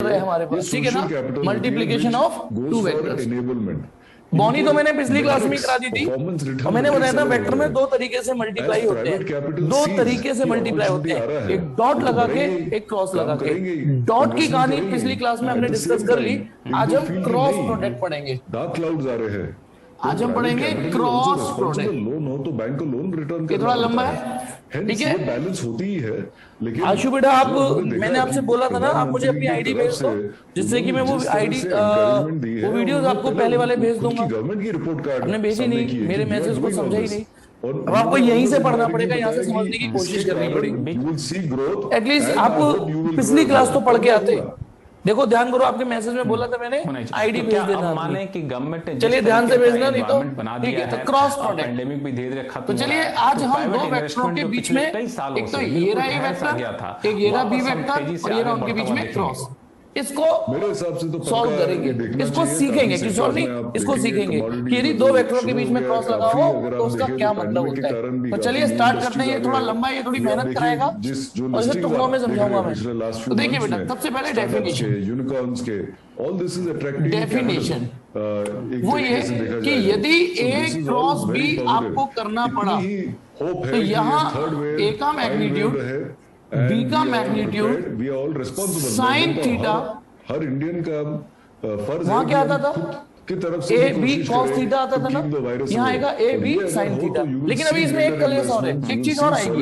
सूत्र है हमारे पास, ठीक है ना, मल्टीप्लीकेशन ऑफ टू वेक्टर्स। बॉनी तो मैंने पिछली क्लास में करा दी थी और मैंने बताया था वेक्टर में दो तरीके से मल्टीप्लाई होते हैं, दो तरीके से मल्टीप्लाई होते हैं, एक डॉट लगा के, एक क्रॉस लगा के। डॉट की कहानी पिछली क्लास में हमने डिस्कस कर ली, आज हम क्रॉस प्रोडक्ट पढ़ेंगे। डार्क क्लाउड्स आ रहे हैं, आज हम पढ़ेंगे क्रॉस प्रोडक्ट। लोन हो तो बैंक को लोन रिटर्न ये थोड़ा लंबा है, ठीक है, बैलेंस होती ही है। लेकिन आशु बेटा, आप, मैंने आपसे बोला था ना, आप मुझे अपनी आईडी भेज दो, जिससे कि मैं वो आईडी वो वीडियोस आपको पहले वाले भेज दूंगा। गवर्नमेंट की रिपोर्ट कार्ड आपने भेजी नहीं, मेरे मैसेज को समझा ही नहीं, अब आपको यहीं से पढ़ना पड़ेगा, यहाँ से समझने की कोशिश करनी पड़ेगी। एटलीस्ट आप पिछली क्लास तो पढ़ के आते। देखो ध्यान करो, आपके मैसेज में बोला था मैंने आईडी भेज देना। माने कि गवर्नमेंट ने चलिए ध्यान से भेजना, नहीं तो बना ठीक दिया है। तो है, क्रॉस प्रोडक्ट पेंडेमिक भी धीरे धीरे खत्म। तो चलिए आज हम दो वेक्टरों के बीच में, एक तो ये रहा ए वेक्टर, एक ये रहा बी वेक्टर, और ये रहा उनके बीच में क्रॉस। इसको मेरे हिसाब से तो सॉल्व करेंगे, इसको सीखेंगे, कि सॉल्व नहीं, इसको सीखेंगे कि यदि दो वेक्टरों के बीच में क्रॉस लगा हो तो उसका क्या मतलब होता है। तो चलिए स्टार्ट करते हैं। ये थोड़ा लंबा है, ये थोड़ी मेहनत कराएगा और इसे टुकड़ों में समझाऊंगा मैं। तो देखिए बेटा, सबसे पहले डेफिनेशन, यूनिकॉर्न्स के all this is attractive definition वो ये कि यदि ए क्रॉस बी आपको करना पड़ा तो यहाँ ए का मैग्नीट्यूड, बी का मैग्नीट्यूड साइन थीटा, हर इंडियन का फर्ज वहां क्या आता था की तरफ से ए बी कॉस थीटा आता था ना, यहाँ आएगा ए बी साइन थीटा। लेकिन अभी इसमें एक कलेश और है, एक चीज और आएगी,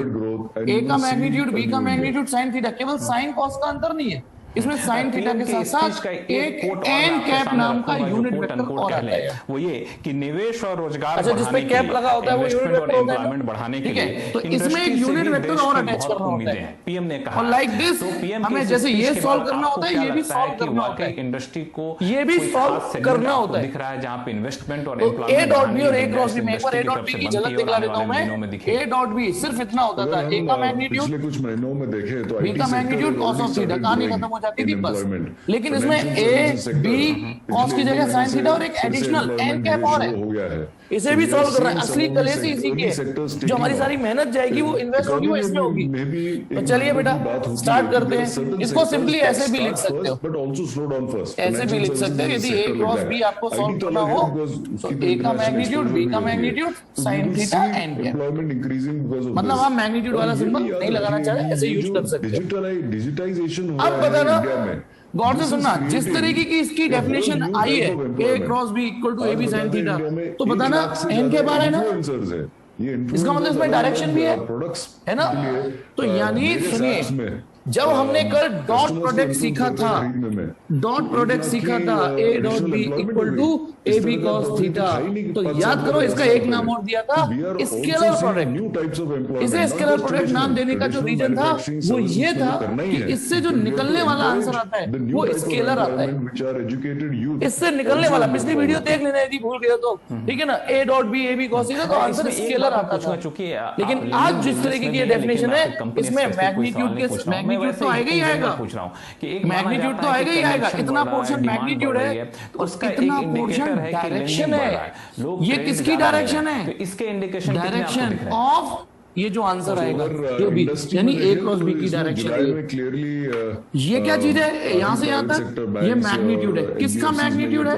ए का मैग्नीट्यूड, बी का मैग्नीट्यूड, साइन थीटा। केवल साइन कॉस का अंतर नहीं है, इसमें साइन थीटा के साथ साथ एक एन कैप नाम का यूनिट वेक्टर और आता है। वो ये कि निवेश और रोजगार, अच्छा, जिसपे कैप लगा होता है वो यूनिट वेक्टर होता है, बढ़ाने के ठीक है। लिए तो इसमें एक यूनिट वेक्टर और अटैच करना होता है। पीएम ने कहा, और लाइक दिस हमें जैसे ये सॉल्व करना होता है, ये भी सॉल्व करना होता है, इंडस्ट्री को ये भी सॉल्व करना होता है। दिख रहा है जहां पे इन्वेस्टमेंट और ए डॉट बी और ए क्रॉस बी में, एक बार ए डॉट बी की झलक दिखला देता हूं मैं। ए डॉट बी सिर्फ इतना होता था, ए का मैग्नीट्यूड, पिछले कुछ महीनों में देखे तो बी का मैग्नीट्यूड कॉस ऑफ थीटा, कहानी खत्म हो जाती थी बस। लेकिन इसमें ए बी कॉस की जगह साइन थीटा और एक एडिशनल एन कैप और है, इसे भी सॉल्व करना है। असली कलेश इसी की है, जो हमारी सारी मेहनत जाएगी वो इन्वेस्ट होगी, वो इसमें होगी। तो चलिए बेटा स्टार्ट करते हैं। इसको सिंपली ऐसे भी लिख सकते हो, ऐसे भी लिख सकते हो। यदि ए क्रॉस बी आपको सॉल्व करना हो तो ए का मैग्नीट्यूड, बी का magnitude, sine theta n cap. मतलब आप मैग्नीट्यूड वाला सिंबल नहीं लगाना चाह रहे, ऐसे यूज कर सकते हो। डिजिटलाइजेशन अब बताना, गौर से सुनना, जिस तरीके की इसकी डेफिनेशन आई है, A cross B equal to A B sine theta, तो बताना एन के बारे है ना, इसका मतलब इसमें डायरेक्शन भी है ना। तो यानी सुनिए, जब हमने कल डॉट प्रोडक्ट सीखा था, डॉट प्रोडक्ट सीखा था, A dot B equal to A B cos theta, तो याद करो इसका एक नाम और दिया था स्केलर प्रोडक्ट। इसे स्केलर प्रोडक्ट नाम देने का जो रीजन था वो ये था कि इससे जो निकलने वाला आंसर आता है वो स्केलर आता है, इससे निकलने वाला। पिछली वीडियो देख लेना यदि भूल गए तो, ठीक है ना। A dot B A B cos theta तो आंसर स्केलर आता था। लेकिन आज जिस तरीके की डेफिनेशन है, इसमें मैग्नीट्यूड के मैग्नीट्यूड तो आएगा ही आएगा, पूछ रहा हूं कि एक मैग्नीट्यूड तो आएगा ही आएगा। इतना पोर्शन मैग्नीट्यूड है, उसका इतना पोर्शन डायरेक्शन है। ये किसकी डायरेक्शन है? इसके इंडिकेशन डायरेक्शन ऑफ ये जो आंसर आएगा जो भी, यानी ए क्रॉस बी की डायरेक्शन है। ये क्या चीज है? यहां से यहां तक ये मैग्नीट्यूड है। किसका मैग्नीट्यूड है?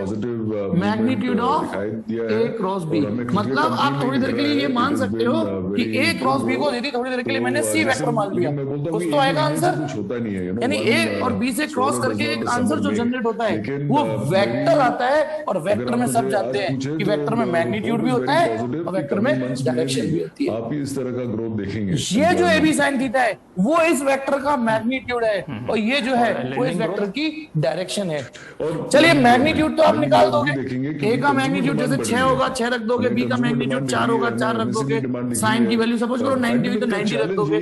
Magnitude of A cross B. मतलब आप थोड़ी देर के लिए ये मान सकते हो कि ए क्रॉस बी को यदि थोड़ी देर के लिए मैंने सी वेक्टर मान लिया, कुछ तो आएगा आंसर। यानी ए और बी से क्रॉस करके एक आंसर जो जनरेट होता है वो वेक्टर आता है। और वेक्टर में सब जानते हैं कि वेक्टर में मैग्नीट्यूड भी होता है और वेक्टर में डायरेक्शन भी होती है। आप इस तरह का ग्रोथ देखेंगे। ये जो ए बी साइन थीटा है वो इस वेक्टर का मैग्नीट्यूड है और ये जो है वो इस वेक्टर की डायरेक्शन है। चलिए मैग्नीट्यूड तो आप निकाल दोगे। ए का मैग्नीट्यूड जैसे 6 होगा 6 रख दोगे, बी का मैग्नीट्यूड 4 होगा 4 रख दोगे, साइन की वैल्यू सपोज करो 90 हुई तो 90 रख दोगे,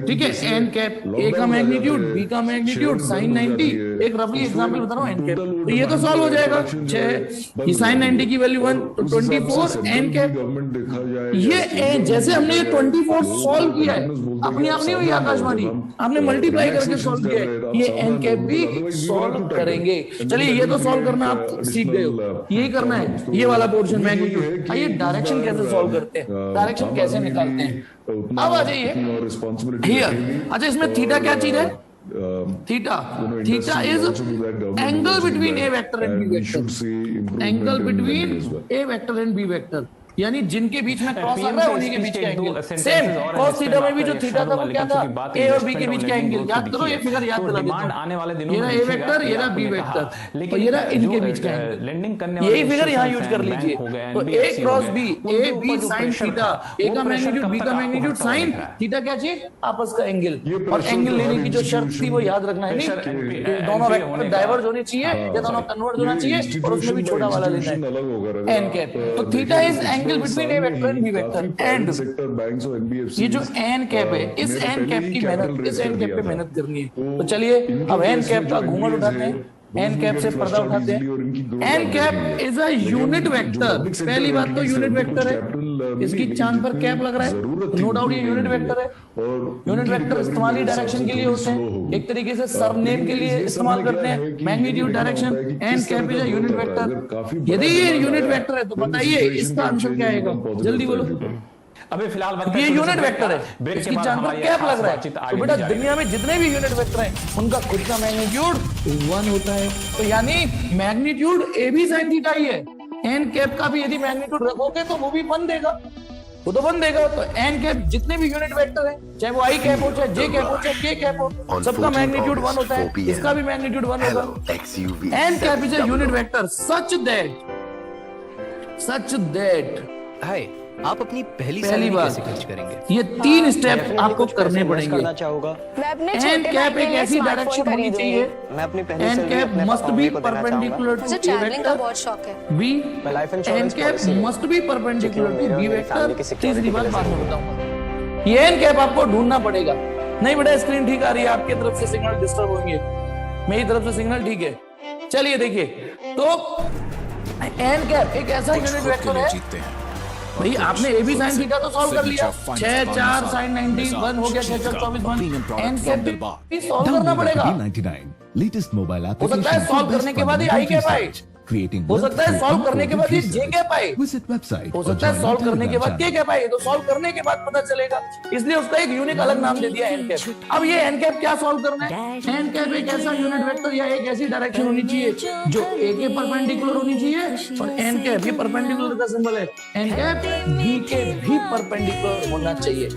ठीक है। एन कैप, ए का मैग्नीट्यूड, बी का मैग्नीट्यूड, साइन 90, एक रफली एग्जांपल बता रहा हूं, एन कैप। तो ये तो सॉल्व हो जाएगा। 6 ये साइन 90 की वैल्यू 1 तो 24 एन कैप। ये जैसे हमने ये 24 सॉल्व किया है, अपने आप नहीं हुई आकाशवाणी, आपने मल्टीप्लाई करके सॉल्व किया है। ये एन कैप भी सॉल्व करेंगे। चलिए ये तो सॉल्व करना आप सीख गए हो, यही करना है ये वाला पोर्शन मैग्नीट्यूड। आइए डायरेक्शन कैसे सॉल्व करते हैं, डायरेक्शन कैसे निकालते हैं। अब आ जाइए हियर। अच्छा इसमें थीटा क्या चीज है? theta industry theta will is also do that, government will angle also do between that, a vector and and b we vector. should see improvement angle in between that as well. A vector and B vector, यानी जिनके बीच में cross आ PM रहा है के उन्हीं के speech बीच के का एक दो एंगल sentences सेम और हैं cos जिसमें थीटा में मैं भी जो आपको थीटा था वो reaction क्या दूंगा, था, लेकिन चूंकि ए और बात बी के बीच investment का और एंगल, lending याद growth करो की ये है। फिगर याद तो दिला डिमांड देता आने वाले हूं। दिनों ये में रहा ए दिखेगा, वेक्टर, ये रहा आपने बी कहा। वेक्टर, और लेकिन ये रहा इनके जो बीच का एंगल, लेंडिंग करने वाले यही फिगर यहाँ यूज institutions कर हैं, लीजिए। बैंक हो गए, तो ए NBFC हो क्रॉस गए, बी, उनके ए ऊपर बी जो साइन pressure थीटा, था, ए वो का pressure मैग्नीट्यूड कब बी तक का आपको मैग्नीट्यूड हटता हुआ साइन दिख रहा है? थीटा क्या चाहिए, आपस का एंगल, ये और pressure एंगल तो लेने हर की जो शर्त थी वो institution याद रखना है, pressure नहीं NP दोनों होने वेक्टर का- डाइवर्ज होनी चाहिए या दोनों कन्वर्ज होना चाहिए, और उसमें भी छोटा वाला लेना है अलग होगा एन कैप। तो theta is angle between A vector and B vector, and sector banks और एनबीएफसी ये जो एन कैप है, इस एन कैप की मेहनत, इस एन कैप पे मेहनत करनी है। तो चलिए अब एन कैप का घूमर उठाते हैं, एन कैप से पर्दा उठाते हैं। N cap is a unit vector, पहली बात तो यूनिट वेक्टर है, इसकी चांद पर कैप लग रहा है, नो डाउट ये यूनिट वेक्टर है। यूनिट वेक्टर इस्तेमाल ही डायरेक्शन के लिए होते हैं, एक तरीके से सरनेम के लिए इस्तेमाल करते हैं, magnitude direction, n cap is a unit vector. यदि ये यूनिट वेक्टर है तो बताइए इसका आंसर क्या आएगा, जल्दी बोलो। अभी फिलहाल ये यूनिट वेक्टर है, इसकी चांद पर कैप लग रहा है, तो बेटा दुनिया में जितने भी यूनिट वेक्टर हैं उनका खुद का मैग्नीट्यूड 1 होता है। तो यानी मैग्नीट्यूड ए भी साइन थीटा ही है, एन कैप का भी यदि मैग्नीट्यूड रखोगे तो वो भी 1 देगा, वो तो 1 देगा। तो एन कैप जितने भी यूनिट वेक्टर हैं, चाहे वो आई कैप हो, चाहे जे कैप हो, चाहे के कैप हो, सबका मैग्नीट्यूड 1 होता है, इसका भी मैग्नीट्यूड 1 होगा। N cap is a unit vector such that हाय, आप अपनी पहली पहली सैलरी बार कैसे खर्च करेंगे? ये 3 स्टेप आपको करने पड़ेंगे। करना चाहूंगा। मैं अपने एन छोटे कैप भाई एक के लिए ऐसी स्मार्टफोन डायरेक्शन होनी खरीदूंगी। चाहिए, मैं अपनी पहली एन सैलरी कैप अपने मस्ट पापा बी को देना चाहूंगा। परपेंडिकुलर मुझे टू ए ट्रैवलिंग का वेक्टर, बहुत शौक है। बी मैं life an insurance cap policy must be perpendicular क्योंकि टू मेरे बी और मेरी फैमिली वेक्टर। की सिक्योरिटी तीसरी बात के बाद लिए में बताऊंगा। ये एन कैप आपको ढूंढना पड़ेगा। नहीं बेटा स्क्रीन ठीक आ रही है, आपकी तरफ से सिग्नल डिस्टर्ब होंगे, मेरी तरफ से सिग्नल ठीक है। चलिए देखिए, तो एन कैप एक ऐसा यूनिट वेक्टर है, भाई आपने ए बी साइन थीटा तो सॉल्व कर लिया, 6 4 साइन 90 1 हो गया, 6 4 24 1, एन कैप भी सॉल्व करना पड़ेगा। लेटेस्ट मोबाइल हो सकता है सॉल्व करने के बाद ही आई कैप आए, हो सकता है सॉल्व करने के बाद ही जे कैप आए, विजिट वेबसाइट हो सकता है सॉल्व करने के बाद के कैप आए, तो सॉल्व करने के बाद पता चलेगा, इसलिए उसका एक यूनिक अलग नाम दे दिया एन कैप। अब ये एन कैप क्या सॉल्व करना है, एन कैप एक ऐसा यूनिट वेक्टर या एक ऐसी डायरेक्शन होनी चाहिए जो ए के परपेंडिकुलर होनी चाहिए, और एन कैप ये परपेंडिकुलर का सिंबल है, एन कैप बी के भी परपेंडिकुलर होना चाहिए,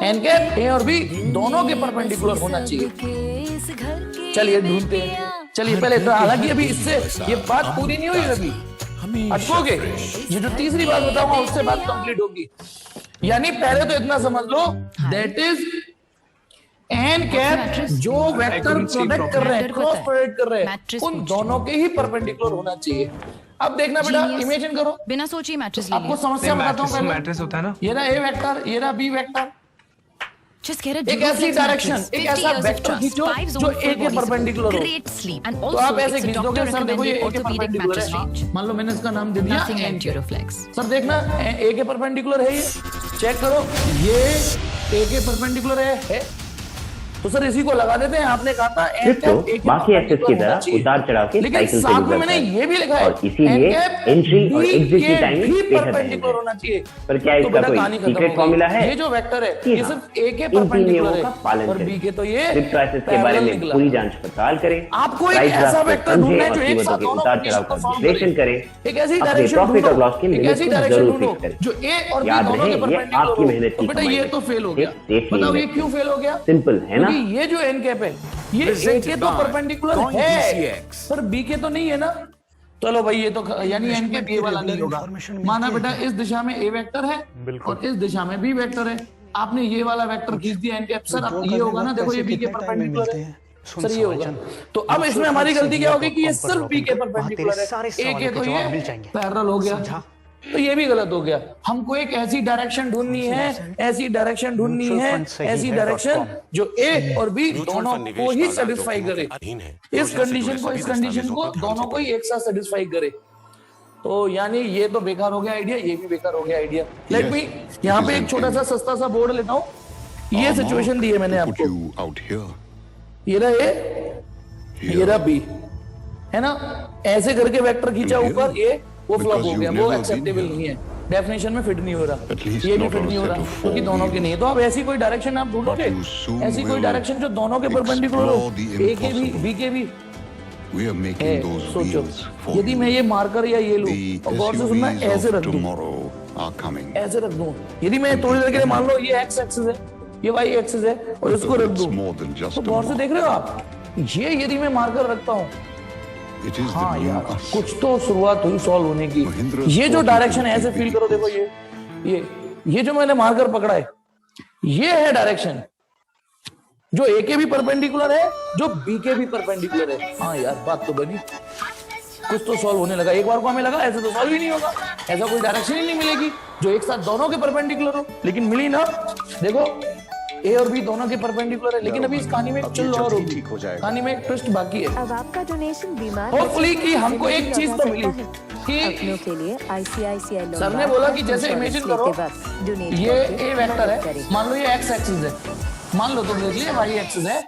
एन कैप ए और बी दोनों के परपेंडिकुलर होना चाहिए। चलिए ढूंढते हैं, चलिए पहले तो, हालांकि अभी इससे ये बात पूरी नहीं हुई, अभी अटकोगे, ये जो तीसरी बात बताऊंगा उससे बात कंप्लीट होगी। यानी पहले तो इतना समझ लो, दैट इज एन कैप जो वेक्टर प्रोडक्ट कर रहे हैं, क्रॉस प्रोडक्ट कर रहे हैं, उन दोनों के ही परपेंडिकुलर होना चाहिए। अब देखना बेटा, इमेजिन करो, बिना सोचे मैट्रिक्स ले आपको समस्या बताता हूँ पहले। मैट्रिक्स होता है ना, ये रहा ए वेक्टर, ये रहा B vector, Just get a एक ऐसी duplex डायरेक्शन, mattress, एक 50 ऐसा years of वेक्टर trust, खींचो 5 जो zones ए for के body परपेंडिकुलर support, हो। great sleep, and तो also आप ऐसे it's a खींच दोगे, doctor सर देखो ये recommended ए के orthopedic परपेंडिकुलर mattress है, range. मान लो मैंने इसका नाम दे दिया Nothing n like Duroflex. Sir देखना ए के परपेंडिकुलर है, ये चेक करो, ये ए के परपेंडिकुलर है, तो सर इसी को लगा देते हैं। आपने कहा था एन कैप ए के बाकी एक्सेस की परपेंडिकुलर होना तरह चाहिए, उतार चढ़ाव के लेकिन साइकिल से साथ में गुजरता मैंने है ये भी लिखा है और इसीलिए एंट्री और एग्जिट की टाइमिंग बेहद अहम परपेंडिकुलर होना चाहिए। पर क्या तो इसका बेटा कोई कहानी खत्म सीक्रेट हो फॉर्मूला गई। है? ये जो वेक्टर है जी ये हाँ। सिर्फ ए के इन तीन नियमों परपेंडिकुलर का है पालन और बी करें। के तो ये स्लिप प्राइसेस के बारे पैरेलल में निकला। पूरी जांच पड़ताल करें, आपको एक राइट ऐसा रास्ते वेक्टर ढूंढना है समझें जो और एक कीमतों साथ के दोनों उतार कंडीशन चढ़ाव को का सॉल्व विश्लेषण करे। करें, एक ऐसी अपने डायरेक्शन प्रॉफिट और ढूंढो, लॉस की एक लिमिट ऐसी को डायरेक्शन जरूर ढूंढो फिक्स करें। जो ए और बी याद दोनों के रहे, ये परपेंडिकुलर आपकी हो। मेहनत तो की बेटा कमाई ये है। तो फेल हो गया, एक सेफली बताओ ये इन्वेस्ट क्यों फेल हो गया? सिंपल है ना? क्योंकि ये जो एन कैप है ये ए के तो परपेंडिकुलर है पर बी के तो नहीं है ना। चलो भाई ये तो यानी एन कैप ये वाला नहीं होगा। माना बेटा इस दिशा में ए वेक्टर है और इस दिशा में बी वेक्टर है, आपने ये वाला वेक्टर खींच दिया एन कैप, सर अब ये होगा ना, देखो ये बी के परपेंडिकुलर है, सर ये होगा। तो अब इसमें हमारी गलती क्या होगी कि ये सिर्फ बी के परपेंडिकुलर है, ए के तो ये पैरेलल हो गया, तो ये भी गलत हो गया। हमको एक ऐसी डायरेक्शन ढूंढनी है, ऐसी डायरेक्शन ढूंढनी है, ऐसी डायरेक्शन जो ए और बी दोनों को ही सेटिस्फाई करे, इस कंडीशन को इस कंडीशन को दोनों को ही एक साथ सेटिस्फाई करे। तो यानी ये तो बेकार हो गया आइडिया, ये भी बेकार हो गया आइडिया। लेट मी यहाँ पे एक छोटा सा सस्ता सा बोर्ड लेता हूँ। ये सिचुएशन दी है मैंने आपको, ये रहा ए, ये रहा बी, है ना, ऐसे करके वेक्टर खींचा ऊपर, ये वो फ्लॉप हो गया, वो एक्सेप्टेबल नहीं है। डेफिनेशन में फिट नहीं हो रहा, At least ये भी not फिट on a नहीं हो set रहा of four क्योंकि दोनों के नहीं है। तो अब ऐसी कोई डायरेक्शन आप ढूंढोगे, But you soon ऐसी कोई will डायरेक्शन जो दोनों के परपेंडिकुलर हो, explore the ए के भी impossible. बी के भी We are है। making those सोचो wheels for यदि मैं you. ये मार्कर या ये लूं The और गौर से सुनना, ऐसे SUVs रख of दूं, tomorrow are coming. ऐसे रख दूं, यदि मैं थोड़ी देर के लिए मान लो ये एक्स एक्सिस है, ये वाई एक्सिस है और इसको रख It's दूं, more than just तो a गौर से mark. देख रहे हो आप, ये यदि मैं मार्कर रखता हूँ, It is हाँ the new यार us. कुछ तो शुरुआत हुई सॉल्व होने की। महिंद्रा ये जो स्पोर्टी डायरेक्शन है, ऐसे कंपनी फील करो, देखो ये जो मैंने मार्कर पकड़ा है, ये है डायरेक्शन जो ए के भी परपेंडिकुलर है, जो बी के भी परपेंडिकुलर है। हाँ यार बात तो बनी, कुछ तो सॉल्व होने लगा। एक बार को हमें लगा ऐसे तो सॉल्व ही नहीं होगा, ऐसा कोई डायरेक्शन ही नहीं मिलेगी जो एक साथ दोनों के परपेंडिकुलर हो, लेकिन मिली ना। देखो ए और बी दोनों के परपेंडिकुलर है, लेकिन अभी इस कहानी में चल और होगी, कहानी में एक ट्विस्ट बाकी है। अब आपका डोनेशन बीमार होपफुली कि हमको एक चीज तो मिली कि अपनों के लिए ICICI लोन सर ने बोला कि जैसे इमेजिन करो ये ए वेक्टर है, मान लो ये एक्स एक्सिस है, मान लो तुम देख लिए वाई एक्सिस है,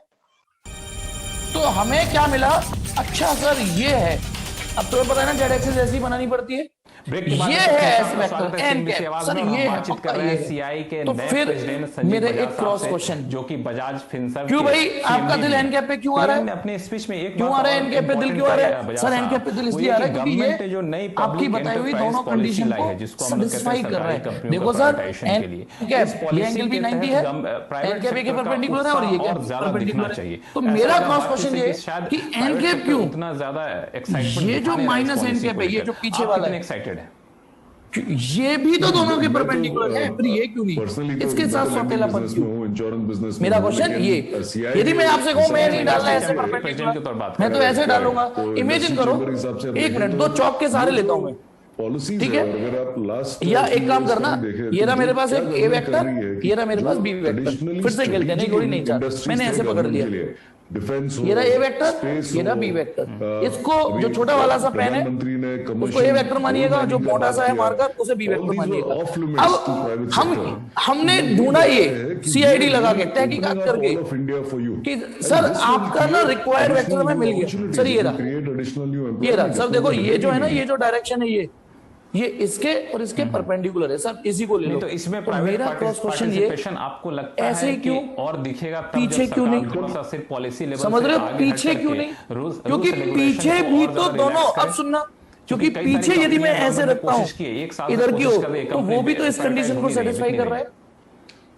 तो हमें क्या मिला? अच्छा सर ये है, अब तुम्हें पता है ना जेड एक्सिस ऐसी बनानी पड़ती है, ब्रेक के बाद ये में है आपका एस स्वागत वेक्टर है एन CNBC कैप। आवाज सर में, और हम ये है बातचीत पक्का कर ये रहे हैं है। सीआई के तो नए फिर प्रेसिडेंट संजीव मेरे बजाज एक साहब क्रॉस से, क्वेश्चन, जो कि बजाज फिनसर्व क्यों के भाई आपका CMD दिल में एन कैप पे क्यों आ रहा है? अपने स्पीच में एक क्यों आ रहा है एन कैप पे दिल क्यों आ रहा है? सर एन कैप पे दिल इसलिए आ रहा है क्योंकि ये जो नई आपकी बताई हुई दोनों कंडीशन को सेटिस्फाई कर रहा है। देखो सर एन कैप ये एंगल भी 90 है, एन कैप के परपेंडिकुलर है और ये कैप परपेंडिकुलर है। तो मेरा क्रॉस क्वेश्चन ये कि एन कैप क्यों, इतना ज्यादा एक्साइटमेंट, ये जो माइनस एन कैप है, ये जो पीछे वाला है, एक्साइटेड है, ये भी तो दोनों के परपेंडिकुलर है, फिर ये क्यों नहीं? इसके साथ सौतेलापन क्यों? मेरा क्वेश्चन ये, यदि मैं आपसे कहूं मैं नहीं डालना ऐसे परपेंडिकुलर, मैं तो ऐसे डालूंगा। इमेजिन करो, एक मिनट, दो चौक के सारे लेता हूं मैं, पॉलिसी ठीक है? अगर आप लास्ट या एक काम करना, ये रहा मेरे पास एक ए वेक्टर, ये रहा मेरे पास बी वेक्टर, फिर से खेलते नहीं, गोली नहीं चाहता, मैंने ऐसे पकड़ लिया, डिफेंस, ये रहा ए वेक्टर, ये रहा बी वेक्टर। इसको जो छोटा वाला सा पेन है उसको ए वेक्टर मानिएगा, जो मोटा सा है मार्कर उसे बी वेक्टर मानिएगा। अब हमने ढूंढा ये सीआईडी लगा के तहकीकात करके कि सर आपका ना रिक्वायर्ड वेक्टर में मिल गया। सर ये रहा सर, देखो ये जो है ना, ये जो डायरेक्शन है ये इसके और इसके परपेंडिकुलर है सर, इसी को ले लो। तो इसमें तो मेरा क्रॉस क्वेश्चन ये, आपको लगता ऐसे है क्यों और दिखेगा पीछे क्यों नहीं, सिर्फ पॉलिसी लेवल समझ रहे हो? पीछे क्यों नहीं? क्योंकि पीछे भी तो दोनों, अब सुनना, क्योंकि पीछे यदि मैं ऐसे रखता हूँ इधर की हो, तो वो भी तो इस कंडीशन को सेटिस्फाई कर रहा है।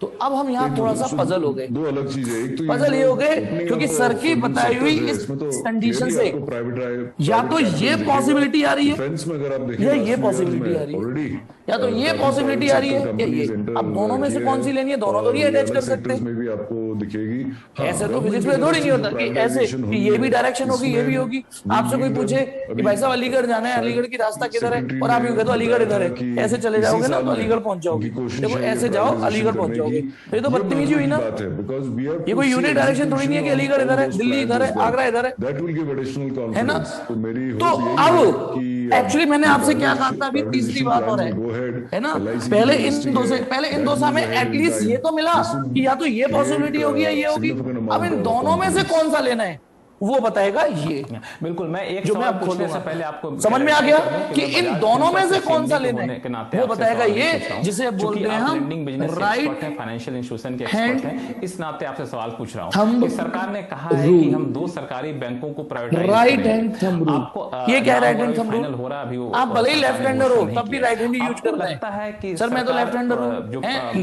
तो अब हम यहाँ थोड़ा सा पजल हो गए। दो अलग चीजें, एक तो पजल ये हो गए क्योंकि सर की बताई हुई इस कंडीशन से या तो ये पॉसिबिलिटी आ रही है या ये पॉसिबिलिटी आ रही है, या तो ये पॉसिबिलिटी आ रही है या ये। अब दोनों में से कौन सी लेनी है? दोनों तो नहीं अटैच कर सकते, आपको दिखेगी। ऐसे तो फिजिक्स में थोड़ी नहीं होता कि ऐसे कि ये भी डायरेक्शन होगी ये भी होगी। आपसे कोई पूछे कि भाई साहब अलीगढ़ जाना है, अलीगढ़ की रास्ता किधर है, और आप यूं कहते हो अलीगढ़ इधर है, ऐसे चले जाओगे ना तो अलीगढ़ पहुंच जाओगे। देखो ऐसे जाओ अलीगढ़ पहुंच जाओगे, ये तो बदतमीजी हुई ना। ये कोई यूनिक डायरेक्शन थोड़ी नहीं है कि अलीगढ़ इधर है, दिल्ली इधर है, आगरा इधर है ना। तो अब एक्चुअली मैंने आपसे क्या कहा था, अभी तीसरी बात और है ना। पहले इन दो से हमें एटलीस्ट ये तो मिला कि या तो ये पॉसिबिलिटी होगी या ये होगी। अब इन दोनों में से कौन सा लेना है वो बताएगा ये। बिल्कुल, मैं एक जो मैं सवाल आपको पूछने से दूंगा, पहले आपको समझ में आ गया कि इन बजाज दोनों में से फिनसर्व कौन सा CMD लेना होने है के नाते वो आपसे बताएगा सवाल ये, पूछ रहा हूं। जिसे बोलते क्योंकि हैं आप हम lending business के राइट expert हैं, फाइनेंशियल इंस्टीट्यूशन के हैंड एक्सपर्ट हैं, इस नाते आपसे सवाल पूछ रहा हूँ थंब कि सरकार ने कहा है कि हम 2 सरकारी बैंकों को privatise right hand thumb rule. आपको ये क्या right hand thumb final rule? हो रहा अभी वो, आप भले ही लेफ्ट हैंडर हो नहीं तब भी किया। राइट हैंड ही यूज आपको करते लगता है कि हैं। सर मैं तो लेफ्ट हैंडर हूँ।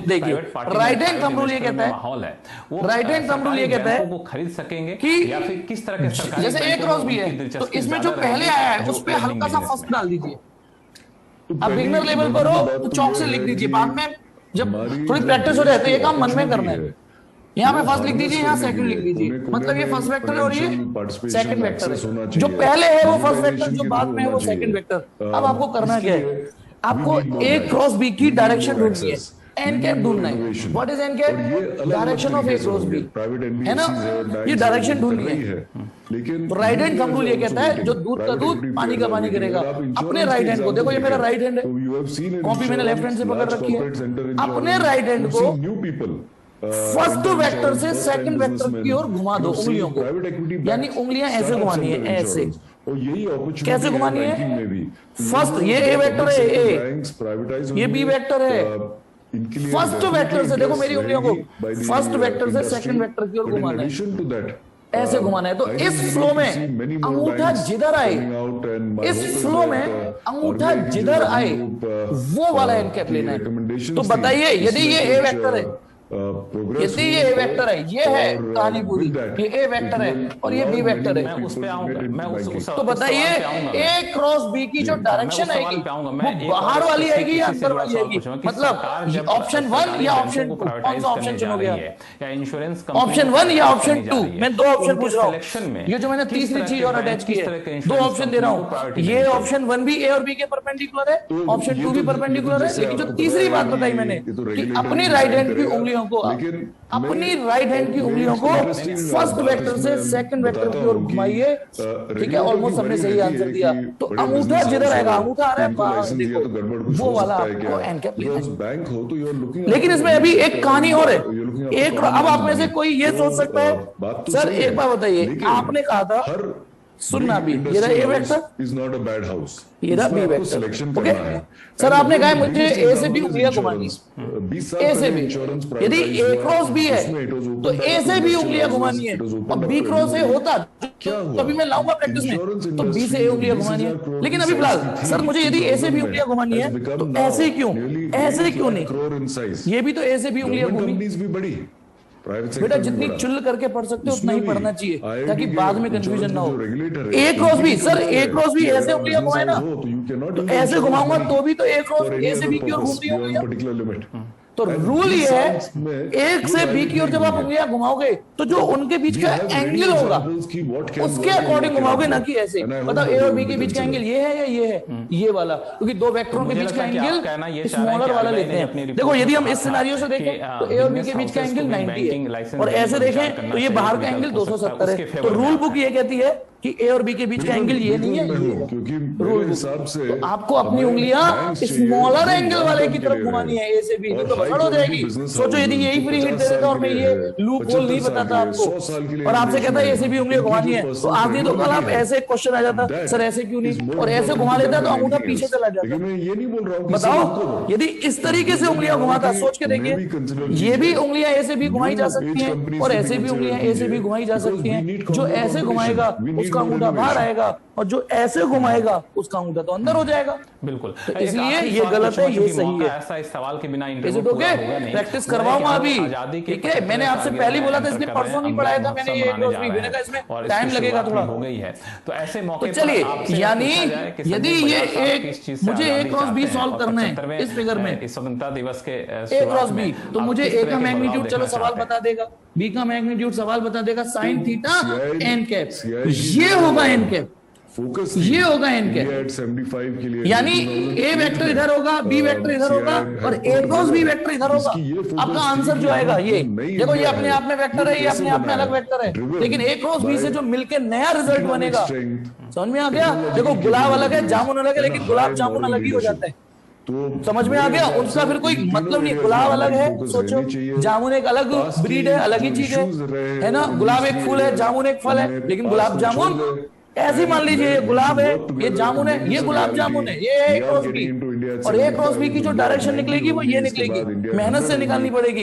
देखिए राइट हैंड थंब रूल ये कहता है, माहौल है वो राइट हैंड थंब रूल ये कहता है को खरीद सकेंगे कि या फिर किस तरह के सरकारी जैसे ए क्रॉस भी है तो इसमें जो पहले आया है उस पे हल्का सा फर्स्ट डाल दीजिए। अब बिगनर लेवल पर हो तो चौक से लिख दीजिए, बाद में जब थोड़ी प्रैक्टिस हो जाए तो ये काम मन में करना है। यहाँ पे फर्स्ट लिख दीजिए, यहाँ सेकंड लिख दीजिए, मतलब ये फर्स्ट वेक्टर है और ये सेकंड वेक्टर है। जो पहले है वो फर्स्ट वेक्टर, जो बाद में है वो सेकंड वेक्टर। अब आपको करना क्या है, आपको ए क्रॉस बी की डायरेक्शन ढूंढनी है, एन कैप ढूंढना है। What is n cap? Direction of A cross B, है ना। ये डायरेक्शन ढूंढनी है। तो राइट हैंड थंब रूल ये कहता है जो दूध का दूध पानी का पानी करेगा। अपने राइट हैंड को देखो, ये मेरा राइट हैंड है, कॉपी मैंने लेफ्ट हैंड से पकड़ रखी है। अपने राइट हैंड को फर्स्ट वेक्टर से सेकंड वेक्टर की ओर घुमा दो उंगलियों को, यानी उंगलियां ऐसे घुमानी है, ऐसे और यही अपॉर्चुनिटी कैसे घुमानी है? बैंकिंग में भी फर्स्ट ये ए वेक्टर है, ए बैंक्स प्राइवेटाइज ये बी वेक्टर है। फर्स्ट वेक्टर से देखो मेरी उंगलियों को, फर्स्ट वेक्टर से सेकंड वेक्टर की ओर घुमाना है, ऐसे घुमाना है। तो इस फ्लो में अंगूठा जिधर आए, इस फ्लो में अंगूठा जिधर आए वो वाला एनकैप लेना है। तो बताइए यदि ये ए वेक्टर है, यदि ये ए वेक्टर है, ये है कहानी पूरी, ये ए वेक्टर है और ये बी वेक्टर है, मैं उस पे आऊंगा, मैं उस तो बताइए ए क्रॉस बी की जो डायरेक्शन आएगी वो बाहर वाली आएगी या अंदर वाली आएगी? मतलब ऑप्शन 1 या ऑप्शन 2, कौन सा ऑप्शन चुनोगे आप? या इंश्योरेंस ऑप्शन 1 या ऑप्शन 2? मैं दो ऑप्शन पूछ रहा हूँ, ये जो मैंने तीसरी चीज और अटैच की है, दो ऑप्शन दे रहा हूँ। ये ऑप्शन 1 भी ए और बी के परपेंडिकुलर है, ऑप्शन 2 भी परपेंडिकुलर है, लेकिन जो तीसरी बात बताई मैंने कि अपनी राइट हैंड की उंगलियों को, अपनी राइट हैंड की उंगलियों को फर्स्ट वेक्टर से सेकंड वेक्टर की ओर घुमाइए। ठीक है, ऑलमोस्ट हमने सही आंसर दिया। तो अंगूठा जिधर आएगा, अंगूठा आ रहा है बाहर, देखो वो वाला आपको एनकैप लेना है। लेकिन इसमें अभी एक कहानी और है। एक अब आप में से कोई ये सोच सकता है सर एक बात बताइए, आपने कहा था सुनना भी, ये रहा A vector is not a bad house, ये रहा बी वेक्टर, सिलेक्शन ओके। करना है। सर आपने कहा मुझे ए से बी उंगलियां घुमानी, ए से बी, यदि ए क्रॉस बी है तो ए से बी उंगलियां घुमानी है, और बी क्रॉस ए होता तो अभी मैं लाऊंगा प्रैक्टिस में, तो बी से ए उंगलियां घुमानी है। लेकिन अभी फिलहाल सर मुझे यदि ए से बी उंगलियां घुमानी है तो ऐसे क्यों, ऐसे क्यों नहीं? ये भी तो ए से बी उंगलियां घूमी। बेटा जितनी चुल करके पढ़ सकते हो उतना ही पढ़ना चाहिए ताकि बाद में कंफ्यूजन ना हो। ए क्रॉस बी, सर ए क्रॉस बी ऐसे उंगलियां घुमाए ना, तो ऐसे घुमाऊंगा तो भी तो ए क्रॉस ए से बी की ओर घूमती है उंगलियां। तो रूल ये है एक से बी की ओर जब आप उंगलियां घुमाओगे तो जो उनके बीच का एंगल होगा उसके अकॉर्डिंग घुमाओगे, ना कि ऐसे। मतलब ए और बी के बीच का एंगल ये है या ये है, ये वाला, क्योंकि दो वेक्टरों के बीच का एंगल स्मॉलर वाला लेते हैं। देखो यदि हम इस सिनेरियो से देखें तो ए और बी के बीच का एंगल 90 है, और ऐसे देखें तो ये बाहर का एंगल 270 है। तो रूल बुक ये कहती है कि ए और बी के बीच का एंगल ये नहीं है, ये है। क्योंकि मेरे हिसाब से तो आपको अपनी उंगलियां स्मॉलर एंगल वाले की तरफ घुमानी है, ए से बी, तो बड़ हो जाएगी। सोचो यदि यही फ्री हिट दे देता और मैं ये लूप होल नहीं बताता आपको और आपसे कहता है ए से बी उंगलियां घुमानी है, तो आज नहीं तो कल आप ऐसे क्वेश्चन आ जाता सर ऐसे क्यों नहीं, और ऐसे घुमा लेता तो अंगूठा पीछे चला जाता। मैं ये नहीं बोल रहा हूँ, बताओ यदि इस तरीके से उंगलियां घुमाता, सोच के देखिए, ये भी उंगलियां ए से बी घुमाई जा सकती हैं और ऐसे भी उंगलियां ए से बी घुमाई जा सकती हैं। जो ऐसे घुमाएगा उसका अंगूठा बाहर आएगा और जो ऐसे घुमाएगा उसका अंगूठा तो अंदर हो जाएगा। बिल्कुल, तो इसलिए ये गलत है, ये सही है। ऐसा इस सवाल के बिना प्रैक्टिस करवाऊंगा अभी, ठीक है। मैंने आपसे पहले बोला था, इसलिए परसों नहीं पढ़ाया था मैंने ये, मैंने कहा इसमें टाइम लगेगा थोड़ा, हो गई है। तो ऐसे मौके तो चलिए, यानी यदि ये एक मुझे ए क्रॉस बी सॉल्व करना है इस फिगर में, स्वतंत्रता दिवस के ए क्रॉस बी, तो मुझे ए का मैग्नीट्यूड चलो सवाल बता देगा, बी का मैग्नीट्यूड सवाल बता देगा, साइन थीटा एन कैप, ये होगा एन कैप, फोकस ये होगा एन कैप, 75 के लिए, यानी ए वेक्टर इधर होगा, बी वेक्टर इधर होगा और ए क्रॉस बी वेक्टर इधर होगा। आपका आंसर जो आएगा ये देखो, ये अपने आप में वेक्टर है, ये अपने आप में अलग वेक्टर है, लेकिन ए क्रॉस बी से जो मिलके नया रिजल्ट बनेगा, समझ में आ गया? देखो गुलाब अलग है, जामुन अलग है, लेकिन गुलाब जामुन अलग ही हो जाता है। तो समझ में आ गया? उसका फिर कोई मतलब नहीं, गुलाब अलग है, सोचो जामुन एक अलग ब्रीड है, अलग ही चीज है ना। गुलाब एक फूल है, जामुन एक फल है, लेकिन गुलाब जामुन ऐसे मान लीजिए ये गुलाब है, ये जामुन है, ये गुलाब जामुन है, ये ए क्रॉस बी, और ए क्रॉस बी की जो डायरेक्शन निकलेगी वो ये निकलेगी, मेहनत से निकालनी पड़ेगी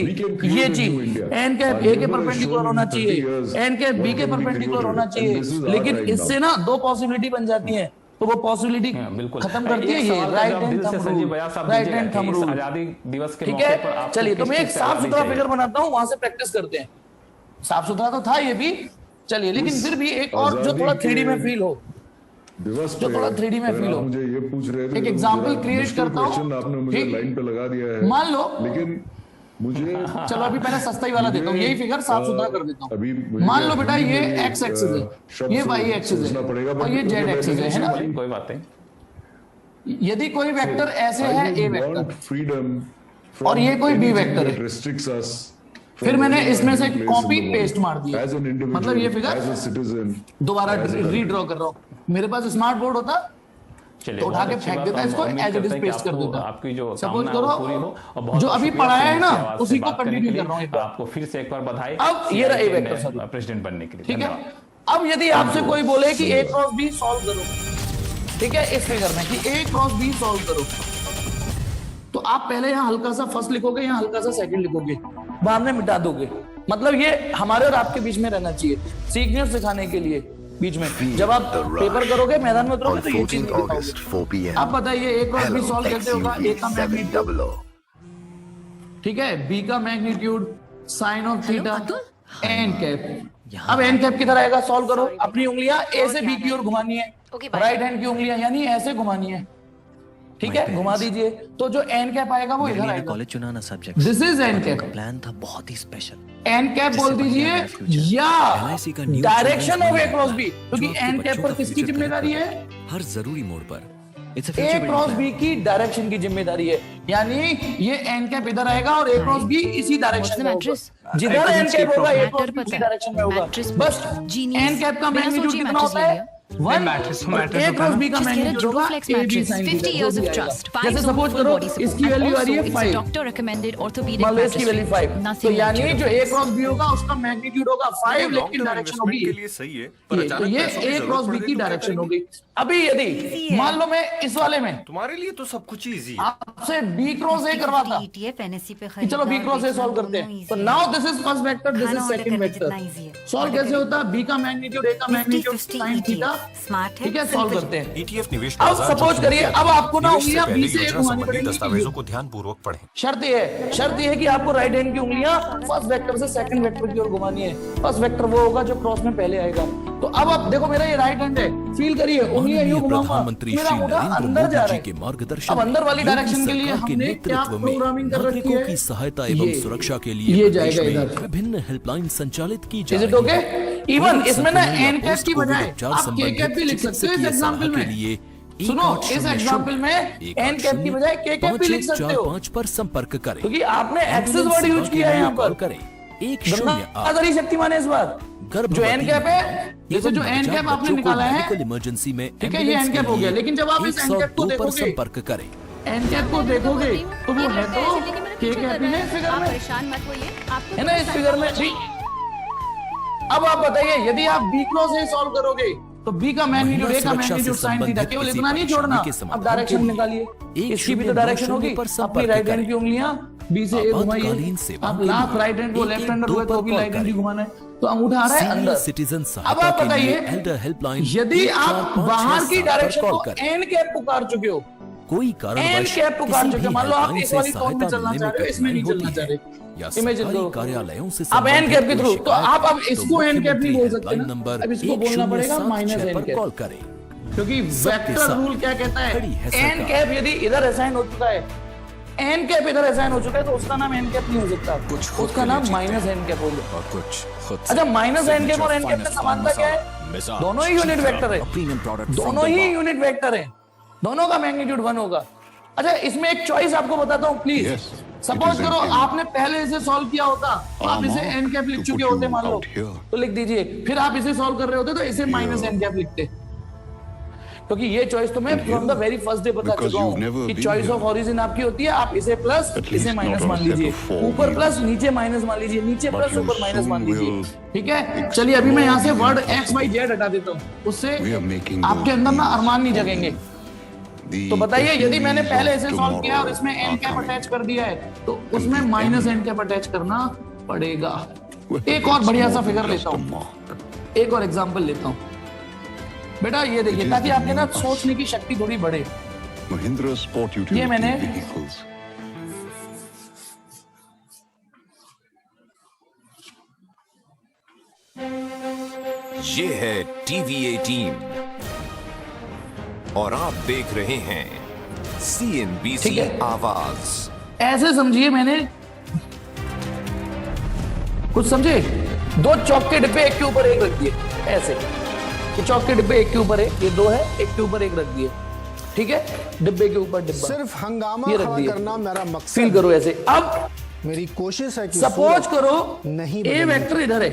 ये चीज। एन कैप ए के परपेंडिकुलर होना चाहिए, एन कैप बी के परपेंडिकुलर होना चाहिए, लेकिन इससे ना दो पॉसिबिलिटी बन जाती है, तो वो पॉसिबिलिटी खत्म करती है ये right hand thumb rule, right hand thumb rule, आजादी दिवस के ठीक है। चलिए तो मैं एक साफ सुथरा फिगर बनाता हूँ, वहां से प्रैक्टिस करते हैं। साफ सुथरा तो था ये भी, चलिए, लेकिन फिर भी एक और जो थोड़ा 3D में फील हो, जो थोड़ा 3D में फील हो। मुझे ये पूछ रहे थे, एक एग्जांपल क्रिएट करता हूँ, आपने मुझे लाइन पे लगा दिया है, मान लो, लेकिन मुझे चलो अभी पहले सस्ता ही वाला देता हूँ, यही फिगर साफ सुथरा कर देता हूँ। मान लो बेटा ये एक्स एक्सिस है, ये वाई एक्सिस है और ये जेड एक्सिस है ना, कोई बात नहीं। यदि कोई वेक्टर ऐसे है ए वेक्टर फ्रीडम और ये कोई बी वेक्टर है, restricts us फिर मैंने इसमें से कॉपी पेस्ट मार दिया, मतलब ये फिगर दोबारा रीड्रॉ कर रहा हूँ। मेरे पास स्मार्ट बोर्ड होता तो उठा के फेंक देता, इसको एज इट इज पेस्ट कर देता। आपकी जो सपोज करो जो अभी पढ़ाया है ना उसी को कंटिन्यू कर रहा हूँ। आपको फिर से एक बार बधाई, अब ये रहा ए वेक्टर प्रेसिडेंट बनने के लिए, ठीक है। अब यदि आपसे कोई बोले कि ए क्रॉस बी सॉल्व करो, ठीक है, इस फिगर में कि ए क्रॉस बी सॉल्व करो, तो आप पहले यहाँ हल्का सा फर्स्ट लिखोगे, यहाँ हल्का सा सेकंड लिखोगे, बाद में मिटा दोगे। मतलब ये हमारे और आपके बीच में रहना चाहिए, सीखने और सिखाने के लिए बीच में। जब आप पेपर करोगे, मैदान में उतरोगे, तो ये चीज नहीं दिखाओगे। आप बताइए ए क्रॉस बी सॉल्व कैसे होगा? ए का मैग्नीट्यूड, ठीक है, बी का magnitude, sine of theta, n cap. अब एन कैप किधर आएगा? सॉल्व करो। अपनी उंगलियां ए से बी की ओर घुमानी है, राइट हैंड की उंगलियां यानी ऐसे घुमानी है, ठीक है, घुमा दीजिए। तो जो एन कैप आएगा वो इधर आएगा। कॉलेज चुना ना subject, this is n cap. Plan था बहुत ही स्पेशल। एन कैप बोल दीजिए या direction of A cross B, क्योंकि एन कैप पर किसकी जिम्मेदारी है? हर जरूरी मोड़ पर ए क्रॉस बी की डायरेक्शन की जिम्मेदारी है, यानी ये एन कैप इधर आएगा और ए क्रॉस बी इसी डायरेक्शन में होगा। जिधर एन कैप होगा ए क्रॉस बी उसी डायरेक्शन में होगा। बस एन कैप का मैग्नीट्यूड कितना होता है? 1। ए क्रॉस बी का मैग्नीट्यूड होगा A B sin 50 years of trust. जैसे सपोज करो इसकी वैल्यू आ रही है 5, Doctor recommended orthopedic मान लो इसकी वैल्यू 5, तो Nothing यानी natural. जो ए क्रॉस बी होगा उसका मैग्नीट्यूड होगा 5, लेकिन डायरेक्शन होगी सही है, तो ये ए क्रॉस बी की डायरेक्शन होगी। अभी यदि मान लो मैं इस वाले में तुम्हारे लिए तो सब कुछ इजी है। आपसे बी क्रॉस ए करवाता कि चलो बी क्रॉस ए सॉल्व करते हैं, तो now this is first vector, this is second vector. Solve कैसे होता है? बी का मैग्नीट्यूड, ए का मैग्नीट्यूड, sin थीटा, ठीक है, सॉल्व करते हैं। ETF निवेश अब सपोज करिए, अब आपको ना उंगलियां बी से ए घुमानी संबंधी पड़ेंगी। दस्तावेजों को ध्यान पूर्वक पढ़ें। शर्त ये है कि आपको राइट हैंड की उंगलियां फर्स्ट वेक्टर से सेकंड वेक्टर की ओर घुमानी है। फर्स्ट वेक्टर वो होगा जो क्रॉस में पहले आएगा। तो अब आप देखो, मेरा ये राइट हैंड है, फील करिए, उंगलियां यूं घुमाऊंगा, प्रधानमंत्री मेरा श्री अंगूठा नरेंद्र अंदर जा मोदी रहा जी है। के मार्गदर्शन अब अंदर वाली में डायरेक्शन के लिए सरकार के हमने क्या नेतृत्व में प्रोग्रामिंग कर रखी नागरिकों है? की सहायता एवं ये- सुरक्षा के ये लिए जाएगा प्रदेश में इधर। विभिन्न हेल्पलाइन संचालित की जा इज रही इट ओके? इवन इसमें ना संक्रमण या एन कैप पोस्ट की कोविड बजाय उपचार आप के संबंधित कैप भी लिख सकते हो इस चिकित्सकीय एग्जांपल सलाह के में। लिए सुनो, इस एग्जांपल में एन कैप की बजाय के कैप भी लिख सकते हो, 5 पर संपर्क करें, क्योंकि आपने एक्सेस वर्ड यूज किया है यहाँ पर। करें 108 गंगाधरी शक्तिमान है इस बार। जो एन कैप है, जैसे जो एन कैप आपने निकाला है, इमरजेंसी में ठीक है, ये एन कैप हो गया। लेकिन जब आप इस एन कैप को 102 पर देखोगे, संपर्क करें। एन कैप को देखोगे तो वो है तो के कैप ही है इस फिगर में, परेशान मत होइए, आपको है ना, इस फिगर में जी। अब आप बताइए, यदि आप बी क्रॉस ए सॉल्व करोगे तो बी का मैग्नीट्यूड, ए का मैग्नीट्यूड, sin थीटा, केवल इतना नहीं छोड़ना, अब डायरेक्शन निकालिए। इसकी भी तो डायरेक्शन होगी। अपनी राइट हैंड की उंगलियां बी से ए घुमाइए, आप लास्ट राइट हैंड को लेफ्ट हैंडर हुए तो भी राइट हैंड ही घुमाना है, तो अंगूठा आ रहा है अंदर। सिटीजन अब आप बताइए, यदि आप बाहर की डायरेक्शन को एन कैप पुकार चुके हो, कोई कारण एन कैप पुकार चुके हो, मान लो आप इस वाली टोन में चलना चाह रहे हो, इसमें नहीं चलना चाह रहे, इमेजिन करो कार्यालयों से अब एन कैप के थ्रू, तो आप अब इसको एन कैप नहीं बोल सकते ना, नंबर अब इसको बोलना पड़ेगा माइनस एन कैप, कॉल करें, क्योंकि वेक्टर रूल क्या कहता है, एन कैप यदि इधर असाइन हो चुका है, एन कैप इधर असाइन हो चुका है, तो उसका नाम एन कैप नहीं हो सकता, उसका नाम माइनस एन कैप होगा। और कुछ अच्छा, माइनस एन कैप और एन कैप में समानता क्या है? दोनों ही यूनिट वेक्टर है, दोनों ही यूनिट वेक्टर है, दोनों का मैग्नीट्यूड 1 होगा। अच्छा, इसमें एक चॉइस आपको बताता हूँ please. Yes, suppose it is करो N cap. आपने पहले इसे सॉल्व किया होता, आप इसे एन कैप लिख to चुके put होते you मान लो, out here. तो लिख दीजिए, फिर आप इसे सॉल्व कर रहे होते तो इसे माइनस एन कैप लिखते, क्योंकि ये चॉइस तो मैं from the very first day बता Because चुका you've never हूँ कि been choice here. Of origin आपकी होती है, आप इसे प्लस At इसे least माइनस not on मान a step लीजिए, of 4 ऊपर here. प्लस नीचे माइनस मान लीजिए, नीचे But प्लस you ऊपर माइनस soon मान लीजिए, will ठीक है। चलिए अभी मैं यहाँ से वर्ड एक्स वाई जेड हटा देता हूँ, उससे We are making आपके those अंदर ना deals. अरमान नहीं जगेंगे। The तो बताइए, यदि मैंने SUVs पहले of इसे सॉल्व किया और tomorrow इसमें n are cap coming. Attach कर दिया है, तो उसमें the minus N n cap attach करना पड़ेगा। Well, एक और it's बढ़िया more सा than फिगर just लेता a हूँ, mark. एक और एग्जांपल लेता हूँ। बेटा ये It देखिए, is ताकि the आपके ना new us. सोचने की शक्ति थोड़ी बढ़े। Mahindra Sport ये Utility मैंने Vehicles. ये है टीवीए टीम और आप देख रहे हैं CNBC ठीक है। आवाज। ऐसे समझिए, मैंने कुछ समझे, 2 चौक के डिब्बे एक के ऊपर एक रख दिए, ऐसे ये चौक के डिब्बे एक के ऊपर एक, ये 2 है, एक के ऊपर एक रख दिए, ठीक है, डिब्बे के ऊपर डिब्बा, सिर्फ हंगामा ये रख खड़ा दिए, करना मेरा मकसद फील करो ऐसे। अब मेरी कोशिश है कि सपोज करो नहीं ए बदलना। वेक्टर इधर है,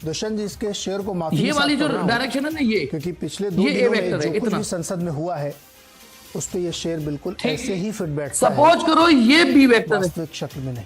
दुष्यंत जी इसके शेयर को माफी ये के साथ वाली जो कर रहा हूं, डायरेक्शन है ना, ये क्योंकि पिछले 2 ये ए दिनों में वेक्टर है, जो कुछ इतना भी संसद में हुआ है उस पे ये शेयर बिल्कुल ठीक। ऐसे ही फिट बैठता है, सपोज करो ये बी वेक्टर है, वास्तविक शक्ल में नहीं।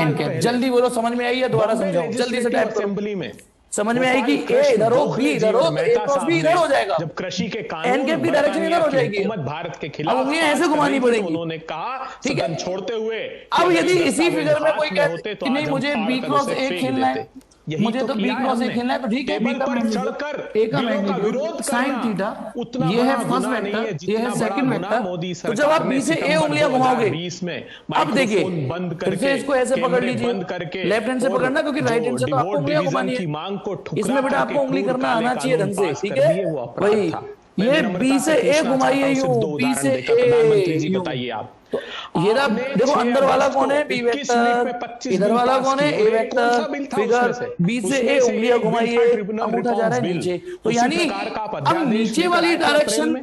N cap. जल्दी बोलो, समझ में आई है? दोबारा समझाओ, जल्दी से टाइप करो। असेंबली में समझ में आएगी? ए इधर हो, बी इधर हो, ए क्रॉस बी इधर हो जाएगा, जब कृषि के एन कैप की डायरेक्शन इधर हो जाएगी। हुकूमत भारत के खिलाफ अब उंगलियां ऐसे घुमानी पड़ेगी, उन्होंने कहा ठीक है? सदन छोड़ते हुए अब यदि इसी फिगर में कोई होते कहते तो कि नहीं आज हम मुझे फाड़ बी कर क्रॉस उसे ए फेंक खेलना है, देते। यही मुझे तो बी किया क्रॉस ए हमने। खेलना है, तो ठीक है, टेबल बी का पर मैग्नीट्यूड, चढ़कर ए का बिलों का मैग्नीट्यूड विरोध साइन करना थीटा, उतना ये है बड़ा फर्स्ट गुनाह नहीं है वेक्टर, ये जितना है बड़ा सेकंड गुनाह वेक्टर। मोदी तो जब सरकार आप ने बी से ए सितंबर उंगलियां घुमाओगे, 2020 में अब देखिए माइक्रोफोन बंद फिर से करके, इसको ऐसे पकड़ कैमरे लीजिए, बंद करके लेफ्ट हैंड से और पकड़ना, क्योंकि राइट हैंड से तो आपको वोट उंगलियां डिवीजन घुमानी की है। मांग को ठुकरा इसमें बेटा करके आपको उंगली क्रूर करना काले आना चाहिए कानून ढंग से, पास ठीक कर दिए, है? वो अपराध वही था। मैं ये विनम्रता बी से से ए पूछना घुमाई है चाहता हूं, यूं, सिर्फ दो बी से उदाहरण देकर प्रधानमंत्री जी यूं। बताइए आप। ये ना आपने देखो 6 अंदर वाला अगस्त कौन है? को बी 21 मिनट में वेक्टर, 25 इधर बिल वाला पास कौन है? किए। ए और कौन सा बिल वेक्टर, था फिगर उसमें से? बी से उसमें ए से उंगलियां एक बिल घुमाई था है, ट्रिब्यूनल अंगूठा जा रहा है रिफॉर्म्स नीचे। बिल। तो उसी यानी प्रकार का आप अब अध्यादेश नीचे लेकर वाली आए थे अप्रैल डायरेक्शन में।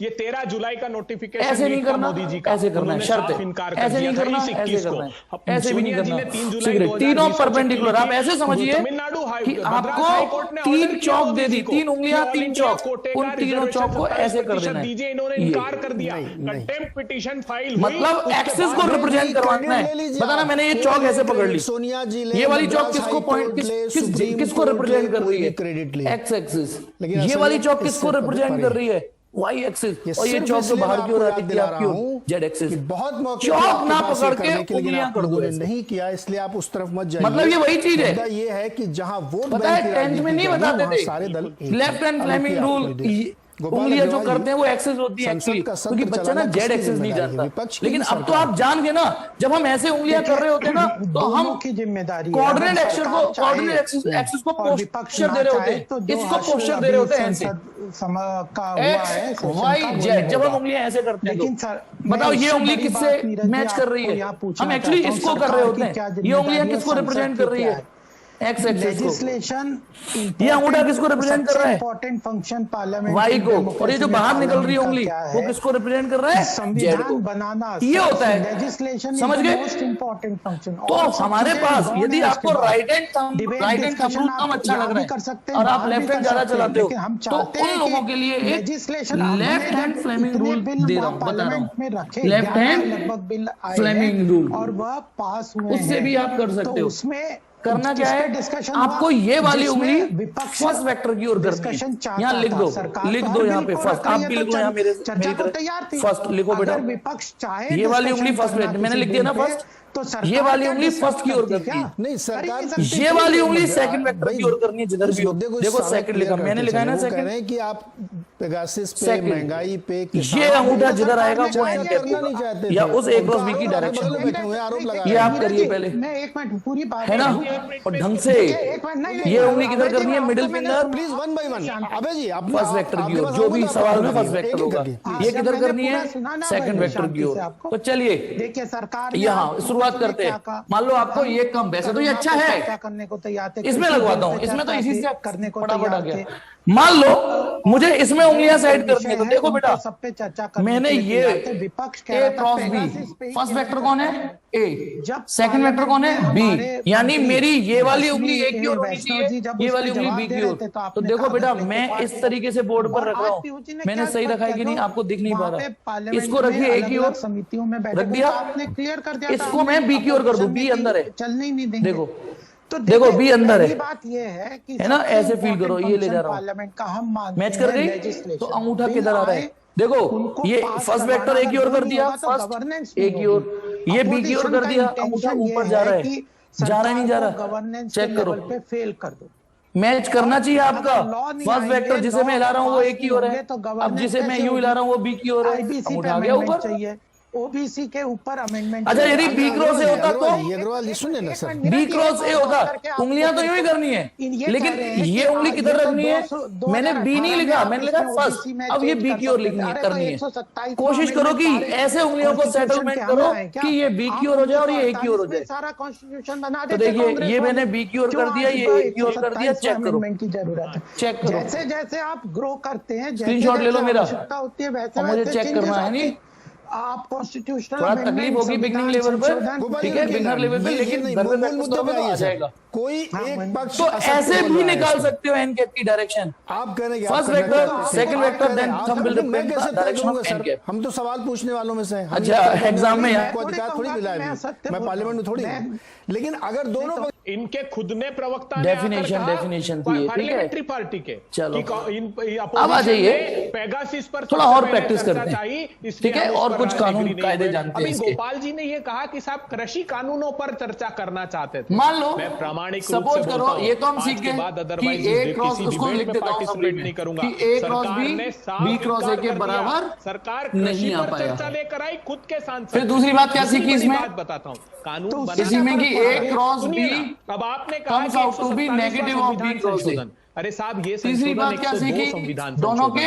ये 13 जुलाई का नोटिफिकेशन ऐसे नहीं करना, मोदी जी का, ऐसे करना है, उन्होंने शर्त साफ है। इनकार कर ऐसे दिया नहीं था करना, 21 ऐसे को। करना है। अब ऐसे भी नहीं सोनिया जी करना। ने 3 जुलाई सिगरेट, तीनों 2020 को परपेंडिकुलर। आप चिट्ठी ऐसे समझिए तमिलनाडु कि आपको 3 चौक दे दी, 3 उंगलियां 3 चौक, उन तीनों चौक को ऐसे कर देना है। दीजिए, इन्होंने ये। इनकार कर दिया। कंटेम्प्ट पिटीशन फाइल हुई, मतलब उसके एक्सिस को बाद रिप्रेजेंट करवाना है। बताना मैंने ये चौक ऐसे पकड़ ली, सोनिया जी ले, ये वाली चौक मद्रास किसको हाई पॉइंट कोर्ट ले, किसको सुप्रीम रिप्रेजेंट कोर्ट कर ले, रही है? कोई क्रेडिट ले। X axis. लेकिन ये असल वाली में चौक इससे किसको रिप्रेजेंट परे कर रही है? Y axis. और ये सिर्फ चौक जो इसलिए बाहर मैं की ओर आपको आती याद थी दिला आपकी रहा ओर, हूं जेड एक्सिस। कि बहुत मौके थे चौक आपके ना पास ये पकड़ करने के के, लेकिन उंगलियां आप कर दो लोगों ने ऐसे। नहीं किया, इसलिए आप उस तरफ मत जाइए। मतलब ये वही चीज है। मुद्दा ये है कि जहां वोट पता है बैंक की 10th में नहीं राजनीति बताते वहां थे सारे दल लेफ्ट हैंड फ्लेमिंग रूल, उंगलियां जो करते हैं वो एक्सेस होती है एक्चुअली, क्योंकि बच्चा ना जेड एक्सेस नहीं जानता। लेकिन अब तो आप जान गए ना, जब हम ऐसे उंगलियां कर रहे होते हैं ना, तो हम कोऑर्डिनेट एक्सेस को पोस्चर दे रहे होते हैं, इसको पोस्चर दे रहे होते हैं ऐसे एक्स वाई जेड। जब हम उंगलियां ऐसे करते हैं तो बताओ ये उंगली किससे मैच कर रही है? हम एक्चुअली इसको कर रहे होते हैं। ये उंगलियां किसको रिप्रेजेंट कर रही है? एक्स एक्सिस को। ये अंगूठा किसको रिप्रेजेंट कर रहा है? इंपॉर्टेंट फंक्शन पार्लियामेंट वाई को। और ये जो बाहर निकल रही है उंगली वो किसको रिप्रेजेंट कर रहा है? जेड को। ये होता है, समझ गए? तो हमारे पास यदि आपको राइट हैंड थंब रूल कम अच्छा लग रहा है और आप लेफ्ट हैंड ज्यादा चलाते हो, तो उन लोगों के लिए एक लेफ्ट हैंड फ्लेमिंग रूल दे रहा हूं, बता रहा हूं। लेफ्ट हैंड फ्लेमिंग रूल, और वह पास हुए, उससे भी आप कर सकते हो। उसमें करना क्या है, आपको ये वाली उंगली फर्स्ट वेक्टर की ओर करनी है। यहाँ लिख दो यहाँ पे फर्स्ट, आप भी लिखो यहाँ मेरी तरह फर्स्ट लिखो बेटा। ये वाली उंगली फर्स्ट वेक्टर, मैंने लिख दिया ना फर्स्ट, तो ये वाली उंगली फर्स्ट की ओर करती है। नहीं सरकार, ये वाली उंगली सेकंड वेक्टर की ओर करनी है जिधर भी हो। देखो सेकंड लिखा, मैंने लिखा है ना सेकंड, कि आप पेगासिस पे, महंगाई पे, ये अंगूठा जिधर आएगा वो एन कैप या उस ए क्रॉस बी की डायरेक्शन में, ये आप करिए पहले, है ना? और ढंग से ये उंगली किधर करनी है? Middle finger, please one by one. अबे जी फर्स्ट वेक्टर की ओर, जो भी सवाल में फर्स्ट वेक्टर होगा। ये किधर करनी है? सेकंड वेक्टर की ओर। तो चलिए देखिए सरकार यहाँ शुरुआत करते हैं। मान लो आपको ये कम, वैसे तो ये अच्छा है, इसमें लगवाता हूँ, इसमें तो इसी से करने को फटाफट आ गया। मान लो मुझे इसमें उंगलियां साइड करनी है, तो देखो बेटा मैंने ये ए क्रॉस बी, फर्स्ट वेक्टर कौन है? ए, सेकंड वेक्टर कौन है? बी। यानी मेरी ये वाली उंगली ए की ओर होनी चाहिए, ये वाली उंगली बी की ओर। तो देखो बेटा मैं इस तरीके से बोर्ड पर रख रहा हूँ, मैंने सही रखा है कि नहीं आपको दिख नहीं पा रहा। इसको रखिए ए की ओर, रख दिया, इसको मैं बी की ओर कर दूं, बी अंदर है, देखो देखो बी अंदर है, बात ये है ना? ऐसे फील करो, ये ले जा रहा हूँ, मैच कर गई। तो अंगूठा किधर आ रहा है? देखो ये फर्स्ट वेक्टर ए की ओर कर दिया, फर्स्ट ए की ओर, ये बी की ओर कर दिया, अंगूठा ऊपर जा रहा है, जा रहा नहीं जा रहा? चेक करो, फेल कर दो। मैच करना चाहिए आपका। फर्स्ट वेक्टर जिसे मैं हिला रहा हूँ वो ए की ओर है, अब जिसे मैं यूं हिला रहा हूँ वो बी की ओर है, अंगूठा आ गया ऊपर। ओबीसी के ऊपर अमेंडमेंट। अच्छा यदि बी क्रॉस ए होता तो अग्रवाल सुने ना सर, बी क्रॉस ए होता, उंगलियां तो यूं ही करनी है, लेकिन ये उंगली किधर रखनी है? मैंने बी नहीं लिखा, मैंने लिखा फर्स्ट, अब ये बी की ओर लिखनी है, करनी है। कोशिश करो कि ऐसे उंगलियों को सेटलमेंट करो कि ये बी की ओर हो जाए और ये ए की ओर हो जाए। सारा कॉन्स्टिट्यूशन बना दे। तो देखिए ये मैंने बी की ओर कर दिया, ये ए की ओर कर दिया, चेक करो, चेक करो। जैसे जैसे आप ग्रो करते हैं, स्क्रीनशॉट ले लो मेरा, मुझे चेक करना है नहीं। आप कॉन्स्टिट्यूशनल थोड़ा तकलीफ होगी बिगिनिंग लेवल पर, ठीक है, बिगिनर लेवल पे, लेकिन मुद्दे पे आ जाएगा। कोई एक पक्ष तो ऐसे भी निकाल सकते हो एन कैप की डायरेक्शन। आप करेंगे first vector, second vector, then thumb will represent the direction of n cap. हम तो सवाल पूछने वालों में से हैं। अच्छा एग्जाम में आपको अधिकार थोड़ी मिला है, मैं पार्लियामेंट में थोड़ी, लेकिन अगर दोनों इनके खुद ने प्रवक्ता डेफिनेशन थी, पार्लियामेंट्री पार्टी के, चलो अब आ जाइए, पेगासिस पर थोड़ा और प्रैक्टिस करते हैं, ठीक है, और कुछ कानून कायदे जानते हैं। अभी गोपाल जी ने ये कहा कि साहब कृषि कानूनों पर चर्चा करना चाहते थे। मान लो मैं प्रामाणिक सपोज करो, ये तो हम सीख गए कि ए क्रॉस, उसको लिख देता हूं पार्टिसिपेट नहीं करूंगा कि ए क्रॉस बी क्रॉस ए के बराबर सरकार नहीं आ पाया। चर्चा लेकर आई खुद के सांसद। फिर दूसरी बात क्या सीखी इसमें? बात बताता हूँ, कानून इसी में कि ए क्रॉस बी अब आपने कहा comes out to be negative of b cross a. अरे साहब ये तीसरी बात क्या सीखी? दोनों के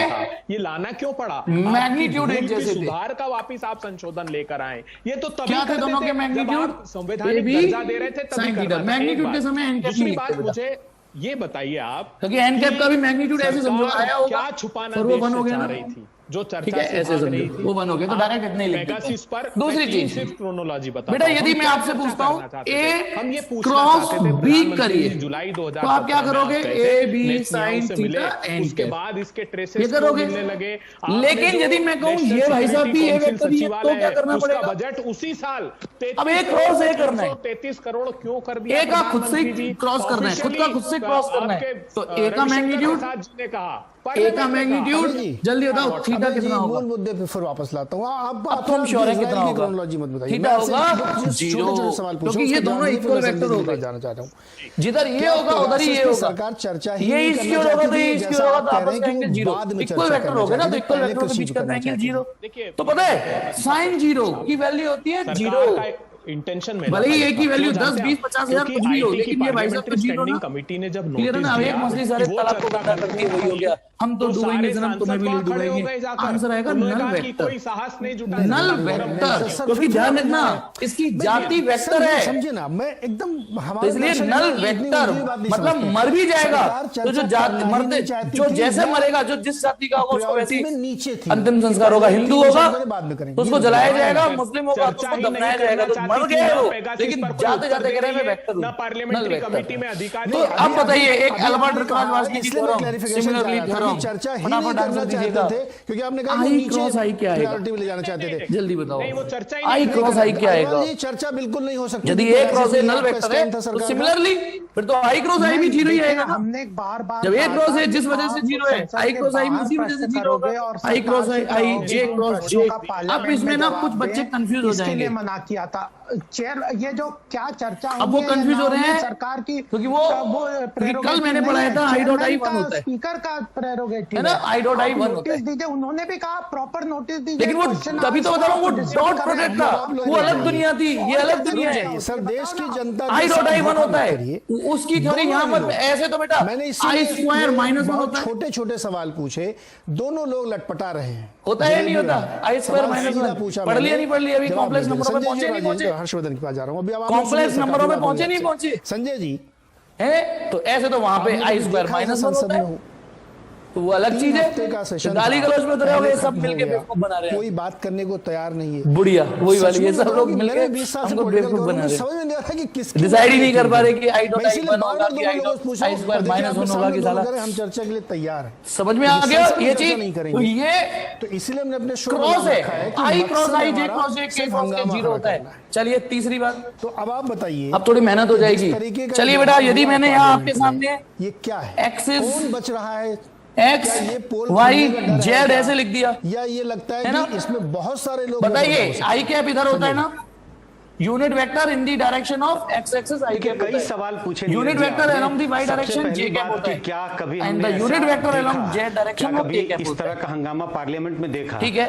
ये लाना क्यों पड़ा? मैग्नीट्यूड एक जैसे थे, सुधार का वापिस आप संशोधन लेकर आए। ये तो तभी क्या थे दोनों के मैग्नीट्यूड? संवैधानिक दर्जा दे रहे थे तभी करना था। मैग्नीट्यूड के समय एन कैप दूसरी बात मुझे ये बताइए आप, क्योंकि एन कैप का भी मैग्नीट्यूड ऐसे समझो आया होगा, क्या छुपाना वो बन हो गया रही थी जो चर्चा ठीक है, ऐसे समझो वो बन हो गया, तो डायरेक्ट इतने ही लिख दो। दूसरी चीज क्रोनोलॉजी बता बेटा, यदि मैं आपसे पूछता हूँ ए क्रॉस बी करिए, जुलाई 2000 तो आप क्या करोगे? A B sine theta n, उसके बाद इसके ट्रेसेस ये करोगे लगे। लेकिन यदि मैं कहूँ ये भाई साहब भी ए वेक्टर ही है, तो क्या करना पड़ेगा? बजट उसी साल अब ए क्रॉस ए करना है, 33 करोड़ क्यों कर दिया? ए का खुद से क्रॉस करना है, खुद का खुद से क्रॉस करना है, तो ए का मैग्नीट्यूड ने कहा ए का मैग्नीट्यूड जल्दी बताओ थीटा कितना होगा? मूल मुद्दे पे फिर वापस लाता हूँ। अब तुम श्योर है कितना होगा? क्रोनोलॉजी मत बताइए। थीटा होगा जीरो, क्योंकि ये दोनों इक्वल वेक्टर हो गए। जाना चाहता हूँ जिधर ये होगा उधर ही ये होगा। सरकार चर्चा ही ये नहीं इसकी करना ओर होगा तो चाहती ये थी, इसकी जैसा ओर होगा आप तो कह आपस रहे हैं में कि आएंगे वो जीरो। बाद में इक्वल चर्चा वेक्टर करना हो गए ना, तो चाहती इक्वल थी, वेक्टर के पहले बीच करना है किसी जीरो। देखिए, तो पता है साइन जीरो की वैल्यू होती है जीरो। इंटेंशन में भले ही एक ही वैल्यू 10, 20, 50 हजार कुछ भी हो, क्योंकि लेकिन ये भाई साहब तो जीरो ना। कमेटी ने जब क्लियर है ना? अब एक मछली सारे तालाब को गंदा करती है, वही हो गया। हम तो डूबेंगे जन्म, तुम्हें भी डूबेंगे। आंसर आएगा नल वेक्टर। कोई साहस नहीं जुटा। नल वेक्टर, क्योंकि ध्यान रखना इसकी जाति वेक्टर है, समझे ना? मैं एकदम तो इसलिए नल वेक्टर मतलब मर भी जाएगा तो जो जाति मरते, जो जैसे मरेगा, जो जिस जाति का होगा उसको वैसी नीचे थी अंतिम संस्कार होगा। हिंदू होगा बाद में करेंगे, तो उसको जलाया जाएगा, मुस्लिम होगा तो उसको दफनाया जाएगा। तो मर गए वो, लेकिन जाते जाते कह रहे हैं मैं वेक्टर हूं, नल कमेटी में वेक्टर। अधिकारी। तो अब बताइए एक अल्बर्ट रकराजवाज की सिमिलरली थ्योरम चर्चा ही फटाफट नहीं आंसर करना दीजिएगा। चाहते थे, क्योंकि आपने कहा आई क्रॉस आई क्या आएगा? प्रायोरिटी में ले जाना चाहते थे। जल्दी बताओ नहीं, वो चर्चा ही आई नहीं क्रॉस आई क्या आएगा? ये चर्चा बिल्कुल नहीं हो सकती। यदि A cross A null vector है तो सिमिलरली फिर तो आई क्रॉस आई भी जीरो ही आएगा ना। हमने बार बार जब ए क्रॉस है जिस वजह से जीरो है, आई क्रॉस आई भी उसी वजह से जीरो होगा। आई क्रॉस आई जे क्रॉस जे। अब इसमें ना कुछ बच्चे कंफ्यूज हो जाएंगे। मना किया था चेयर, ये जो क्या चर्चा अब वो कंफ्यूज हो रहे हैं सरकार की, क्योंकि कल मैंने पढ़ाया था आई डॉट आई वन होता है, स्पीकर का प्रेरोगेटिव है ना? आई डॉट आई वन होता है। दीजिए, उन्होंने भी कहा प्रॉपर नोटिस दीजिए। लेकिन वो तभी तो बता रहा हूँ वो डॉट प्रोडक्ट था, वो अलग दुनिया थी, ये अलग दुनिया है। सर देश की जनता आई डॉट आई वन होता है, उसकी थ्योरी यहाँ पर ऐसे तो बेटा मैंने आई स्क्वायर माइनस वन होता है। छोटे छोटे सवाल पूछे, दोनों लोग लटपटा रहे हैं। होता है नहीं होता? आई स्क्वायर माइनस वन पढ़ लिया नहीं पढ़ लिया? अभी कॉम्प्लेक्स नंबरों में पहुंचे नहीं पहुंचे? हर्षवर्धन के पास जा रहा हूँ अभी। कॉम्प्लेक्स नंबरों में पहुंचे नहीं पहुंचे संजय जी है? तो ऐसे तो वहां पे आई स्क्वायर माइनस वन होता है, तो वो अलग चीज है। गाली गलौज में उतरे होंगे, सब मिलके बेवकूफ बना रहे हैं। कोई बात करने को तैयार नहीं है। बुढ़िया वही वाली, ये सब लोग मिलके हमको बेवकूफ बना रहे हैं। समझ में नहीं आ रहा कि किस डिसाइड ही नहीं कर पा रहे कि आई डॉट आई वन होगा कि आई डॉट आई स्क्वायर माइनस वन होगा कि साला। हम चर्चा के लिए तैयार हैं। समझ में आ गया ये चीज? तो ये तो इसीलिए हमने अपने शो क्रॉस है, आई क्रॉस आई जे क्रॉस जे के क्रॉस के जीरो होता है। चलिए तीसरी बात, तो अब आप बताइए। अब थोड़ी मेहनत हो जाएगी। चलिए बेटा, यदि मैंने यहाँ आपके सामने ये क्या है, एक्सिस कौन बच रहा है, एक्स वाई जेड ऐसे लिख दिया, या ये लगता है ना? कि इसमें बहुत सारे लोग बताइए आई कैप इधर होता है ना, unit vector in the direction of x axis i cap. कई सवाल पूछे, unit vector along the y direction j cap होता है। क्या कभी and the unit vector along z direction of k cap इस होता तरह है। का हंगामा पार्लियामेंट में देखा? ठीक है,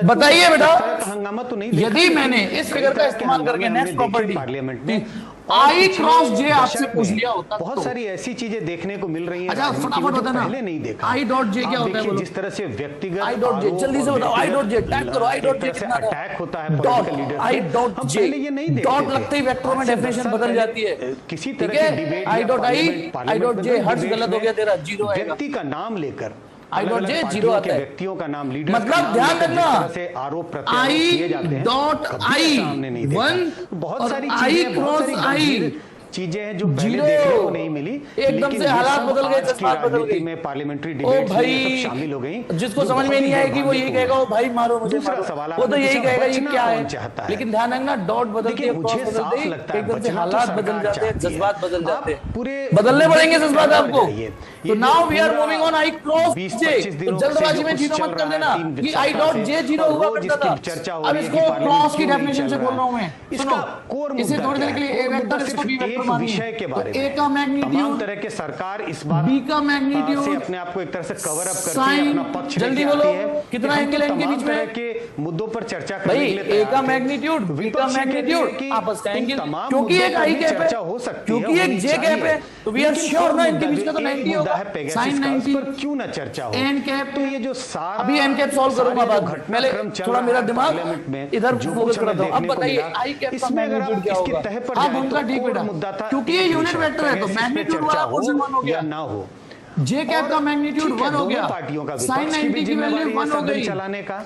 बताइए बेटा, हंगामा तो नहीं यदि मैंने इस फिगर का इस्तेमाल करके नेक्स्ट प्रॉपर्टी पार्लियामेंट में आई क्रॉस जे आपसे पूछ लिया होता बहुत तो। सारी ऐसी चीजें देखने को मिल रही हैं। अच्छा फटाफट बता ना, पहले नहीं देखा। आई डॉट जे क्या होता है बोलो? जिस तरह से व्यक्तिगत आई डॉट जे, जल्दी से बताओ। आई डॉट जे टाइप करो, आई डॉट जे कितना था? अटैक होता है डॉट पॉलिटिकल लीडर। आई डॉट जे, ये नहीं देखते डॉट थे। लगते ही वेक्टर में डेफिनेशन बदल जाती है। किसी ठीक तरह की है, debate I dot I, I dot J, हर्ष गलत हो गया तेरा, जीरो आएगा। व्यक्ति का नाम लेकर आई डॉट जे जीरो आता है। व्यक्तियों का नाम, लीडर मतलब ध्यान रखना, से आरोप प्रत्यारोप किए जाते आई हैं, डॉट आई वन बहुत सारी आई क्रॉस आई चीजें हैं जो पहले देखने को नहीं मिली। एकदम से हालात बदल गए, जज्बात बदल गए में पार्लियामेंट्री ओ डिबेट भाई शामिल हो गई। जिसको समझ में नहीं आएगी वो यही कहेगा ओ भाई मारो मुझे, मारो। सवाल वो तो यही कहेगा ये क्या है। चाहता है। लेकिन ध्यान रखना, डॉट बदलती है, क्रॉस बदलती है, एकदम से हालात बदल जाते हैं, जज्बात बदल जाते हैं, पूरे बदलने पड़ेंगे जज्बात आपको। तो now we are moving on I cross J. तो जल्दबाजी में जीरो मत कर देना कि आई डॉट जे जीरो हुआ करता था। अब इसको क्रॉस की डेफिनेशन से बोल रहा हूं मैं। सुनो, इसे थोड़ी देर के लिए ए वेक्टर, इसको बी वेक्टर मानिए। तो ए का तमाम तरह के सरकार इस बात बी का मैग्नीट्यूड से अपने आप को एक तरह से कवर अप करती है, अपना पक्ष जल्दी बोलो, कितना एंगल है इनके बीच में के मुद्दों पर चर्चा भाई? करने के लिए ए का मैग्नीट्यूड, बी का मैग्नीट्यूड, आपस का एंगल, क्योंकि एक आई कैप है, क्योंकि एक जे कैप है, तो वी आर श्योर ना इनके बीच का तो 90 होगा, sin 90 पर क्यों ना चर्चा हो? N cap. तो ये जो सारा अभी एन कैप सॉल्व करूंगा बाद में, पहले थोड़ा मेरा दिमाग इधर फोकस करता हूं। अब बताइए आई कैप का मैग्नीट्यूड क्या होगा? अब उनका ठीक बेटा, क्योंकि ये यूनिट वेक्टर है तो मैग्नीट्यूड वाला पोर्शन 1 हो गया ना हो। जे कैप का मैग्नीट्यूड 1 हो गया, पार्टियों का sin 90 की वैल्यू 1 हो गई। चलाने का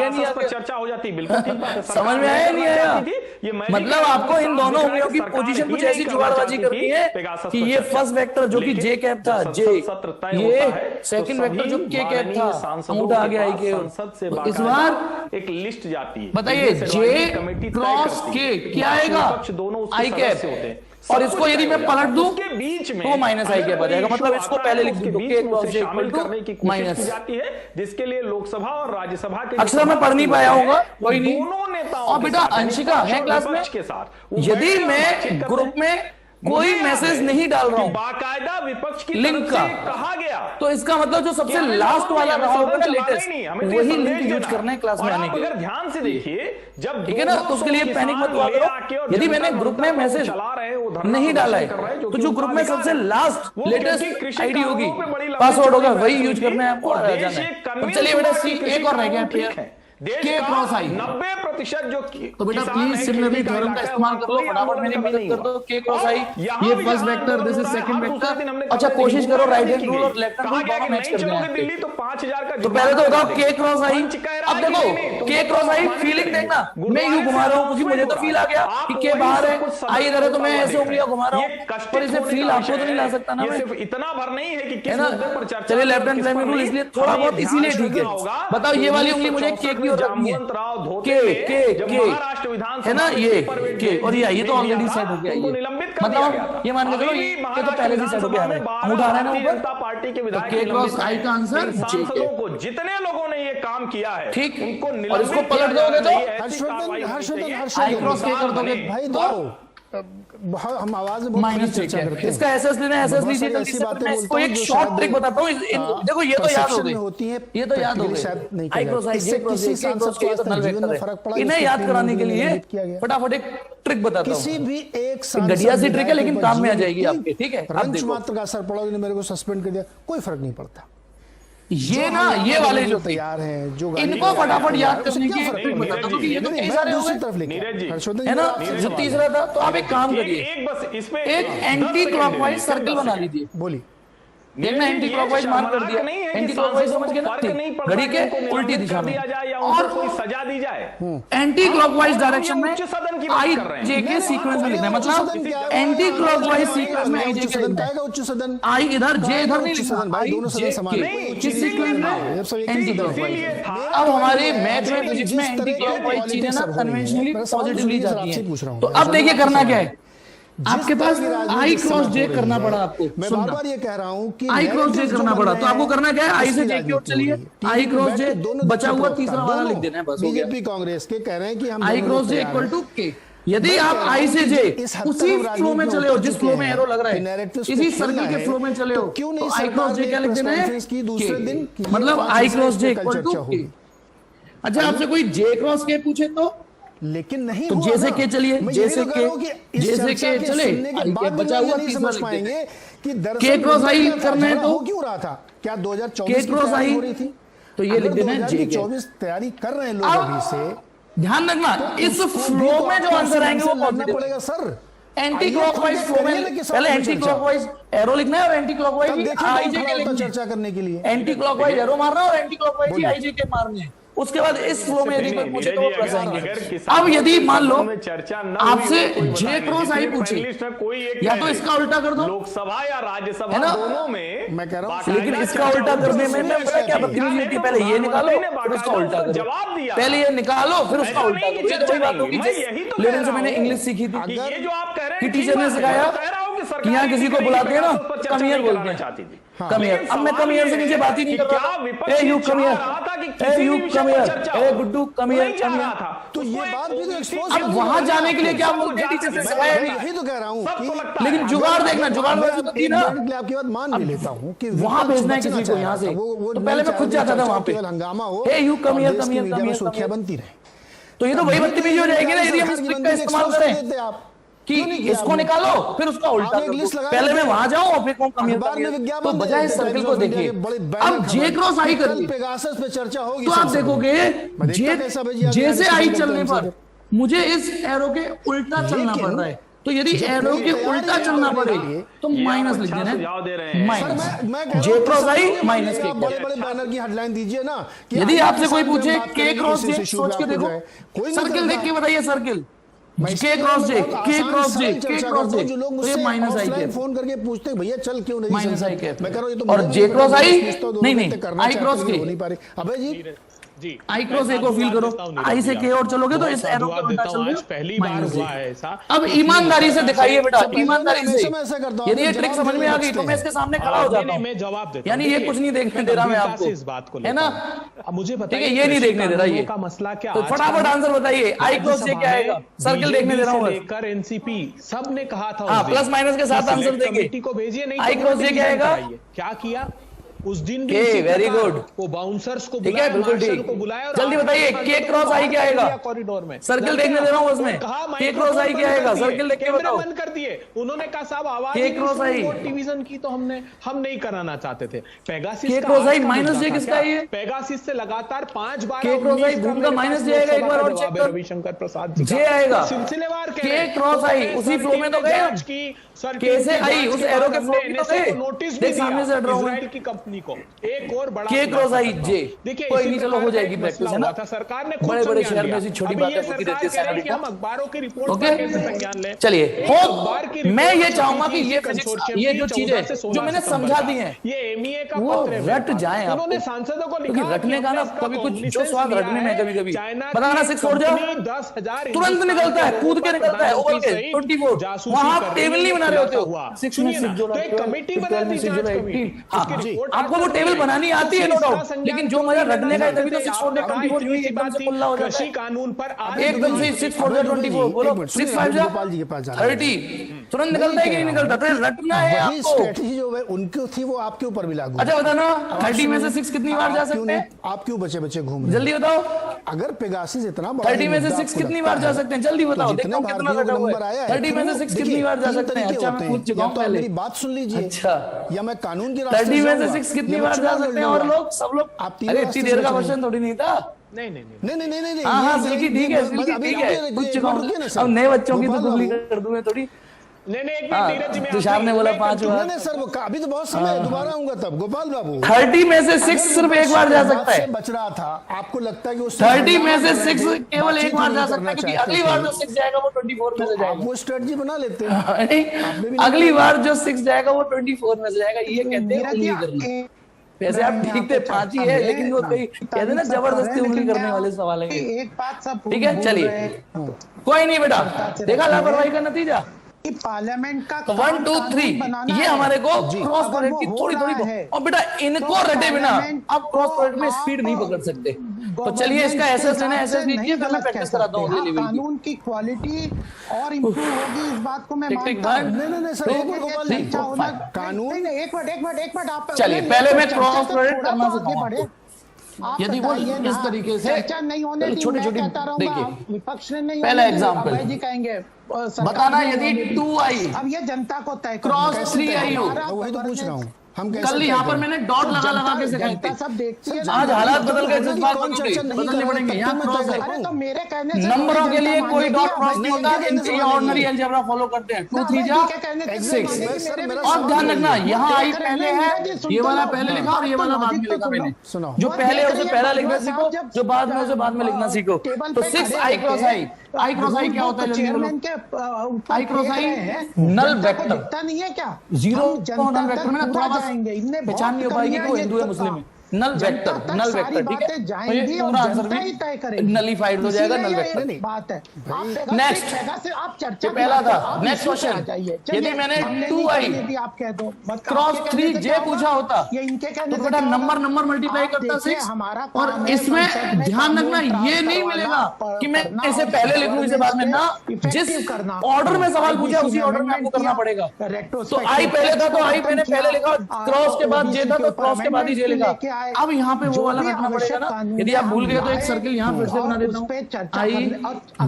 गया नहीं पेगासस पर आगे? चर्चा हो जाती, बिल्कुल ठीक बात है। समझ में आया नहीं आया? मतलब आपको इन दोनों उंगलियों की पोजीशन कुछ ऐसी जुगाड़बाजी करनी है कि ये फर्स्ट वेक्टर जो कि जे कैप था, जे, ये सेकंड वेक्टर जो के कैप था, अंगूठा आगे आई के, तो इस बार एक लिस्ट जाती है, बताइए जे क्रॉस के क्या आएगा? आई कैप। और इसको यदि मैं पलट दूं के बीच में तो माइनस आई कैप आ जाएगा। मतलब इसको पहले लिख दूं के क्रॉस जे शामिल करने की कोशिश की माइनस जाती है, जिसके लिए लोकसभा और राज्यसभा के अक्सर मैं पढ़ नहीं पाया होगा, कोई नहीं। दोनों नेताओं और बेटा अंशिका है क्लास में, के साथ यदि मैं ग्रुप में कोई मैसेज नहीं डाल रहा हूं बाकायदा विपक्ष की लिंक तरफ का, से कहा गया। तो इसका मतलब जो सबसे लास्ट वाला रहा होगा ना लेटेस्ट, वही लिंक यूज करना है क्लास में आने के लिए। अगर ध्यान से देखिए, जब ठीक है ना, तो उसके लिए पैनिक मत हुआ करो। यदि मैंने ग्रुप में मैसेज नहीं डाला है तो जो ग्रुप में सबसे लास्ट लेटेस्ट आईडी होगी, पासवर्ड होगा, वही यूज करना है आपको और आ जाना है। तो चलिए बेटा सी एक और रह गया पेयर के क्रॉस आई 90% जो तो बेटा प्लीज सिमिलरली थ्योरम का इस्तेमाल कर लो, फटाफट मेरी मदद कर दो। के क्रॉस आई ये first vector, this is second vector. अच्छा कोशिश करो राइट हैंड रूल और लेफ्ट हैंड रूल दोनों मैच कर दें दिल्ली तो 5000 का तो पहले तो बताओ के क्रॉस आई। अब देखो के क्रॉस आई फीलिंग देखना, मैं यूं घुमा रहा हूं क्योंकि मुझे तो फील आ गया कि के बाहर है, आई इधर है, तो मैं ऐसे उंगलियां घुमा रहा हूं, पर इसे फील आपको तो नहीं ला सकता ना। सिर्फ इतना भर नहीं है कि किस ना, मुद्दे पर चर्चा। चलिए लेफ्ट हैंड फ्लेमिंग रूल इसलिए थोड़ा बहुत इसीलिए ठीक है। बताओ ये वाली उंगली मुझे के की और रखनी है, के महाराष्ट्र विधानसभा है ना, ये के और ये तो ऑलरेडी सेट हो गया। ये मतलब ये मान के चलो ये तो पहले से सेट हो गया है, हम उठा रहे हैं ना ऊपर। जनता पार्टी के तो के क्रॉस आई का आंसर सांसदों को जितने लोगों ने ये काम किया है ठीक, उनको और इसको पलट दोगे तो हर्षवर्धन आई क्रॉस के कर दोगे भाई दो हम आवाज में माइनस चर्चा करते हैं। इसका एसएस लेना है, एसएस लीजिए जल्दी से। मैं इसको एक शॉर्ट ट्रिक बताता हूं, देखो ये तो याद हो गई, होती है, ये तो याद हो गई। आई क्रॉस आई जे क्रॉस जे के क्रॉस के तो नल वेक्टर है। इन्हें याद कराने के लिए फटाफट एक ट्रिक बताता हूं। किसी भी एक घटिया सी ट्रिक है लेकिन काम में आ जाएगी आपके, ठीक है। आप देखो मात्र का असर पड़ा, मेरे को सस्पेंड कर दिया, कोई फर्क नहीं पड़ता। ये ना ये वाले जो तैयार हैं जो इनको फटाफट याद करने की एक ट्रिक बताता हूं, ये तो कई सारे हो गए है ना। जो तीसरा था तो आप एक काम करिए, एक एंटी क्लॉकवाइज सर्कल बना लीजिए। बोलिए देखना एंटी क्लॉकवाइज मान कर दिया, एंटी क्लॉकवाइज समझ गए ना, घड़ी के उल्टी दिशा में और कोई सजा दी जाए। एंटी क्लॉकवाइज डायरेक्शन में आई जे के सीक्वेंस में लिखना है, मतलब एंटी क्लॉकवाइज सीक्वेंस में आई जे के लिखना है। उच्च सदन आई इधर जे इधर नहीं लिखना, आई दोनों सदन समान जे किस सीक्वेंस में एंटी क्लॉकवाइज। अब हमारे मैथ में फिजिक्स में एंटी क्लॉकवाइज चीजें ना कन्वेंशनली पॉजिटिवली जाती हैं। तो अब देखिए करना क्या है, आपके पास आई क्रॉस जे करना पड़ा आपको। मैं बार-बार ये कह रहा हूं कि आई क्रॉस जे करना पड़ा, तो आपको करना क्या है, आई से जे की ओर चलिए, आई क्रॉस जे बचा हुआ तीसरा वाला लिख देना है, बस हो गया। बीजेपी कांग्रेस के कह रहे हैं कि हम आई क्रॉस जे इक्वल टू के। यदि आप आई से जे उसी फ्लो में चले हो जिस फ्लो में एरो लग रहा है, इसी सर्कल के फ्लो में चले हो, तो आई क्रॉस जे क्या लिख देना है, मतलब आई क्रॉस जे इक्वल टू के। अच्छा आपसे कोई जे क्रॉस के पूछे तो लेकिन नहीं तो जैसे के चलिए, जैसे के चले बचा हुआ तीसरा पाएंगे कि के क्रॉस आई करना है तो क्यों रहा था, क्या 2024 के क्रॉस आई हो रही थी, तो ये लिख देना है जे के। 2024 तैयारी कर रहे हैं लोग अभी से, ध्यान रखना इस फ्लो में जो आंसर आएंगे वो पॉजिटिव पड़ेगा सर। एंटी क्लॉकवाइज फ्लो में पहले एंटी क्लॉकवाइज एरो लिखना है और एंटी क्लॉकवाइज आईजे के लिखना चर्चा करने के लिए एंटी क्लॉकवाइज एरो मारना और एंटी क्लॉकवाइज आईजे के मारने हैं। उसके बाद इस फ्लो में यदि कोई पूछे तो वो प्लस आएंगे। अब यदि मान लो आपसे जे क्रॉस आई पूछे, या तो इसका उल्टा कर दो, लोकसभा या राज्यसभा दोनों में मैं कह रहा हूं, लेकिन इसका उल्टा करने में मैं पता क्या बदतमीजी होती है, पहले ये निकालो फिर उसका उल्टा करो, जवाब दिया, पहले ये निकालो फिर उसका उल्टा करो। ये तो वही बात होगी जिस लेवल से मैंने इंग्लिश सीखी थी, ये जो आप कह रहे कि हैं टीचर ने सिखाया कि यहाँ किसी को बुलाते हैं ना कम हियर बोलते हैं, कम हियर। अब मैं कम हियर से नीचे बात ही नहीं कर रहा, ए यू कम हियर, ए यू कम हियर, ए Guddu come here, come here. तो ये बात भी तो एक्सपोज, अब वहां जाने के लिए क्या बोलते हैं, टीचर से सिखाया नहीं, यही तो कह रहा हूं कि लेकिन जुगाड़ देखना, जुगाड़ वैसे तो थी ना, आपकी बात मान भी लेता हूं कि वहां भेजना है किसी को यहाँ से, तो पहले मैं खुद जाता था वहां पे, हंगामा हो, ए you come here, come here, come here, सुर्खियां बनती रहे। तो ये तो वही बदतमीजी हो जाएगी ना यदि हम इस ट्रिक का इस्तेमाल करें कि इसको निकालो फिर उसका उल्टा करो। पहले मैं वहां जाऊं और फिर कौन कम हियर, तो बजाय सर्कल को देखिए। अब जे क्रॉस आई करिए पेगासस पे चर्चा होगी, तो आप देखोगे जे से आई चलने पर मुझे इस एरो के उल्टा चलना पड़ रहा है, तो यदि एरो के उल्टा चलना पड़े तो माइनस लिख देना है, माइनस जे क्रॉस आई माइनस के। बड़े बड़े बैनर की हेडलाइन दीजिए ना, यदि आपसे कोई पूछे के क्रॉस जे, सोच के देखो, सर्किल देख के बताइए, सर्किल के क्रॉस जे, के क्रॉस जे, के क्रॉस जे, तो ये माइनस आई कैप, फोन करके पूछते भैया चल क्यों नहीं, माइनस आई कैप। मैं कह रहा हूं ये तो और जे क्रॉस आई नहीं, आई क्रॉस के, नहीं पा रही। अबे जी आई क्रॉस ए को फील करो, आई से के और चलोगे तो इस एरो को उल्टा चलोगे, पहली बार हुआ है ऐसा। अब ईमानदारी से दिखाइए बेटा, ईमानदारी से। मैं ऐसा करता हूं, यदि ये ट्रिक समझ में आ गई तो मैं इसके सामने खड़ा हो जाता हूं। मैं जवाब देता यानी ये कुछ नहीं देखने दे रहा मैं आपको, इस बात को है ना? मुझे ठीक है, ये नहीं देखने दे रहा ये का मसला क्या। तो फटाफट आंसर बताइए, आई क्रॉस ये क्या आएगा? सर्कल देखने दे रहा हूं लेकर एनसीपी सब ने कहा था, हाँ प्लस माइनस के साथ आंसर देंगे। कमेटी को भेजिए, नहीं आई क्रॉस ये क्या आएगा? क्या किया उस दिन भी? वेरी गुड, वो बाउंसर्स को ठीक है, बिल्कुल ठीक। जल्दी बताइए, के क्रॉस आई क्या आएगा? कॉरिडोर में सर्कल देखने दे रहा हूँ उसमें, के क्रॉस आई क्या आएगा? सर्कल देख के बताओ। बंद कर दिए उन्होंने, कहा साहब आवाज के क्रॉस आई डिवीजन की तो हम नहीं कराना चाहते थे। पेगासिस के क्रॉस आई माइनस जे किसका है? ये पेगासिस से लगातार 5 बार के क्रॉस आई भूम का माइनस जे आएगा, एक बार और चेक कर। रविशंकर प्रसाद जी जे आएगा, सिलसिलेवार के क्रॉस आई उसी फ्लो में तो गए, कैसे आई उस एरो के फ्लो में तो गए। नोटिस देख सामने से हट रहा हूं, इजराइल की कंपनी को एक और बड़ा के क्रॉस आई जे। देखिए कोई नहीं, चलो हो जाएगी प्रैक्टिस, है ना? सरकार ने बड़े बड़े शहर में ऐसी छोटी बातें होती रहती है। हम अखबारों की रिपोर्ट ओके, चलिए हो, मैं ये चाहूंगा कि ये फिजिक्स, ये जो चीजें जो मैंने समझा दी हैं, ये एमईए का वो पत्र रट जाए आपको। उन्होंने सांसदों को क्योंकि लिखा रटने का ना कभी कुछ जो स्वाद रटने में कभी कभी बताना 6 छोड़ जाओ, 10,000 तुरंत निकलता है, कूद के निकलता है, ओवर के 24 वहां आप टेबल नहीं बना रहे होते हो। 6 में 6 जोड़ा, कमेटी बनाती है जांच कमेटी। हाँ, आपको वो टेबल बनानी आती है नो डाउट, लेकिन जो मजा रटने का है तभी तो 6 छोड़ दे 24 यूं ही एकदम से खुला हो जाता है। कानून पर एकदम से 6 छोड़ दे 24, बोलो 6 5 जा 30, तुरंत निकलता है कि नहीं निकलता? तो रटना है आपको। स्ट्रेटजी जो है उनकी थी वो आपके ऊपर भी लागू। अच्छा बताना, 30 में से 6 कितनी बार जा सकते हैं? आप क्यों बचे बचे घूम रहे हैं? जल्दी बताओ। अगर पेगासिस इतना बड़ा 30 में से 6 कितनी बार जा सकते हैं? जल्दी बताओ, देखता हूं कितना रटा हुआ है। 30 में से 6 कितनी बार जा सकते हैं? अच्छा मैं पूछ चुका हूं पहले, मेरी बात सुन लीजिए। अच्छा, या मैं कानून की 30 में से 6 कितनी बार जा सकते हैं? और लोग सब लोग, अरे इतनी देर का क्वेश्चन थोड़ी नहीं था। नहीं हाँ हाँ सिल्की ठीक है, सिल्की ठीक है, पूछ चुका हूँ। अब नए बच्चों की तो दुबली कर दूं मैं थोड़ी। नहीं तुषार ने बोला 5 बार। नहीं सर, वो अभी तो बहुत समय है, दोबारा आऊंगा तब। गोपाल बाबू 30 में से 6 सिर्फ एक बार जा सकता है। बच रहा था, आपको लगता है कि 30 में से 6 केवल एक बार जा सकता है, क्योंकि अगली बार जो 6 जाएगा वो 24 में से जाएगा। वो स्ट्रेटजी बना लेते हैं। अगली बार जो 6 जाएगा वो 24 में से जाएगा, ये कहते हैं उंगली करना। वैसे आप ठीक थे 5 ही है, लेकिन वो कहीं कहते ना जबरदस्ती उंगली करने वाले सवाल है। एक बात सब ठीक है, चलिए कोई नहीं बेटा, देखा लापरवाही का नतीजा। पार्लियामेंट का 1 2 3 ये हमारे को क्रॉस पॉइंट की थोड़ी और बेटा इनको रटे बिना आप क्रॉस पॉइंट में स्पीड नहीं पकड़ सकते। तो चलिए इसका एसएस लेना, एसएस लीजिए, फिर मैं प्रैक्टिस कराता हूँ अगले लेवल की। कानून की क्वालिटी और इंप्रूव होगी, इस बात को मैं मानता हूं। नहीं सर, कानून एक मिनट आप चलिए पहले मैं क्रॉस पॉइंट करना सिखाऊंगा। यदि वो इस तरीके से चर्चा नहीं होने दी, छोटे मैं छोटे कहता रहूंगा, देखिए विपक्ष ने नहीं पहला होने दी, एग्जांपल अभय जी कहेंगे बताना, यदि 2 आई अब ये जनता को तय क्रॉस 3 आई हो, वही तो पूछ रहा हूँ। हम कल यहाँ पर मैंने डॉट लगा के सिखाई थी। सब देखती है, आज हालात बदल गए, जज्बात बदलने पड़ेंगे। यहाँ क्रॉस है, तो मेरे कहने से नंबरों के लिए कोई डॉट क्रॉस नहीं होता, इनके ऑर्डिनरी अलजेब्रा फॉलो करते हैं। 2 3 जा 6। और ध्यान रखना, यहाँ आई पहले है, ये वाला पहले लिखा और ये वाला बाद में लिखा मैंने। जो पहले उसे पहला लिखना सीखो, जो बाद में उसे बाद में लिखना सीखो। तो 6 आई क्रॉस आई, आई क्रॉस आई क्या होता है जल्दी बोलो? आई क्रॉस आई नल वेक्टर नहीं है क्या? 0 नल वेक्टर में ना थोड़ा बस पहचान नहीं हो पाएगी कि वो हिंदू है मुस्लिम है। नल वेक्टर, ठीक है, तो ये पूरा आंसर भी नलिफाइड हो जाएगा। नल वेक्टर बात है। नेक्स्ट आप चर्चा पहला था। नेक्स्ट क्वेश्चन, यदि मैंने 2 आई आप कह दो क्रॉस 3 जे पूछा होता ये इनके कहने तो बेटा नंबर मल्टीप्लाई करता 6। और इसमें ध्यान रखना ये नहीं मिलेगा कि मैं इसे पहले लिख लूं इसे बाद में, ना, जिस ऑर्डर में सवाल पूछा उसी ऑर्डर में आपको करना पड़ेगा। तो आई पहले था तो आई मैंने पहले लिखा, क्रॉस के बाद जे था तो क्रॉस के बाद ही जे लिखा। अब यहाँ पे वो वाला करना पड़ेगा ना। यदि आप भूल गए तो एक सर्किल यहाँ फिर से बना देता हूँ, आई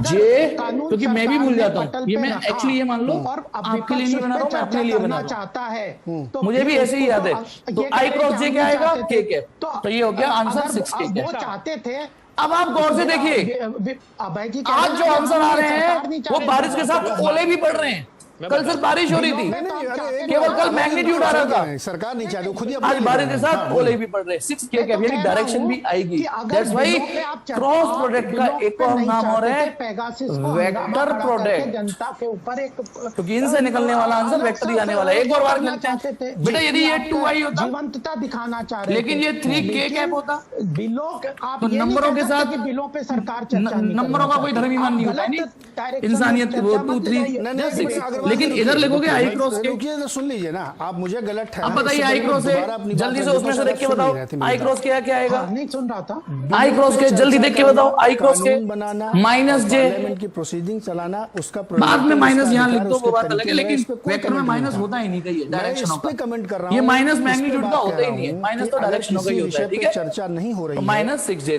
जे, क्योंकि मैं भी भूल जाता हूँ। ये मैं एक्चुअली ये मान लो आपके लिए नहीं बना रहा हूँ, मैं अपने लिए बना चाहता है, मुझे भी ऐसे ही याद है। तो आई क्रॉस जे क्या आएगा? के कैप। तो ये हो गया आंसर 6 के कैप। चाहते थे। अब आप गौर से देखिए, आज जो आंसर आ रहे हैं वो बारिश के साथ ओले भी पड़ रहे हैं। कल सिर्फ बारिश हो रही थी, केवल कल मैग्नीट्यूड आ रहा था, सरकार नहीं चाहती, खुद ही आज बारिश के साथ ओले भी पड़ रहे, 6K यानी डायरेक्शन भी आएगी। दैट्स व्हाई क्रॉस प्रोडक्ट का एक और नाम और है वेक्टर प्रोडक्ट, जनता के ऊपर एक क्योंकि इनसे निकलने वाला आंसर वेक्टर ही आने वाला है। एक और बार खेलते हैं बेटा, यदि ये 2i होता जीवंतता दिखाना चाह रहे, लेकिन ये 3K कैप होता बिलों आप तो नंबरों के साथ बिलों पे सरकार चर्चा नहीं नंबरों का कोई धर्मीमान नहीं होता है, इंसानियत वो 2 3 6, लेकिन इधर लिखोगे आई क्रॉस के। रुकिए तो सुन लीजिए ना आप, मुझे गलत है। अब बताइए आई क्रॉस है, जल्दी से उसमें से देख के बताओ आई क्रॉस क्या क्या आएगा। नहीं सुन रहा था, आई क्रॉस के जल्दी देख के बताओ, आई क्रॉस के बनाना माइनस जे, पार्लियामेंट की प्रोसीडिंग चलाना, उसका बाद में माइनस यहाँ लिख दो वो बात अलग है, लेकिन वेक्टर में माइनस होता ही नहीं कहीं डायरेक्शन पे कमेंट कर रहा हूं, ये माइनस मैग्नीट्यूड का होता ही नहीं है, माइनस तो डायरेक्शन का ही होता है, ठीक है। चर्चा नहीं हो रही है, माइनस 6J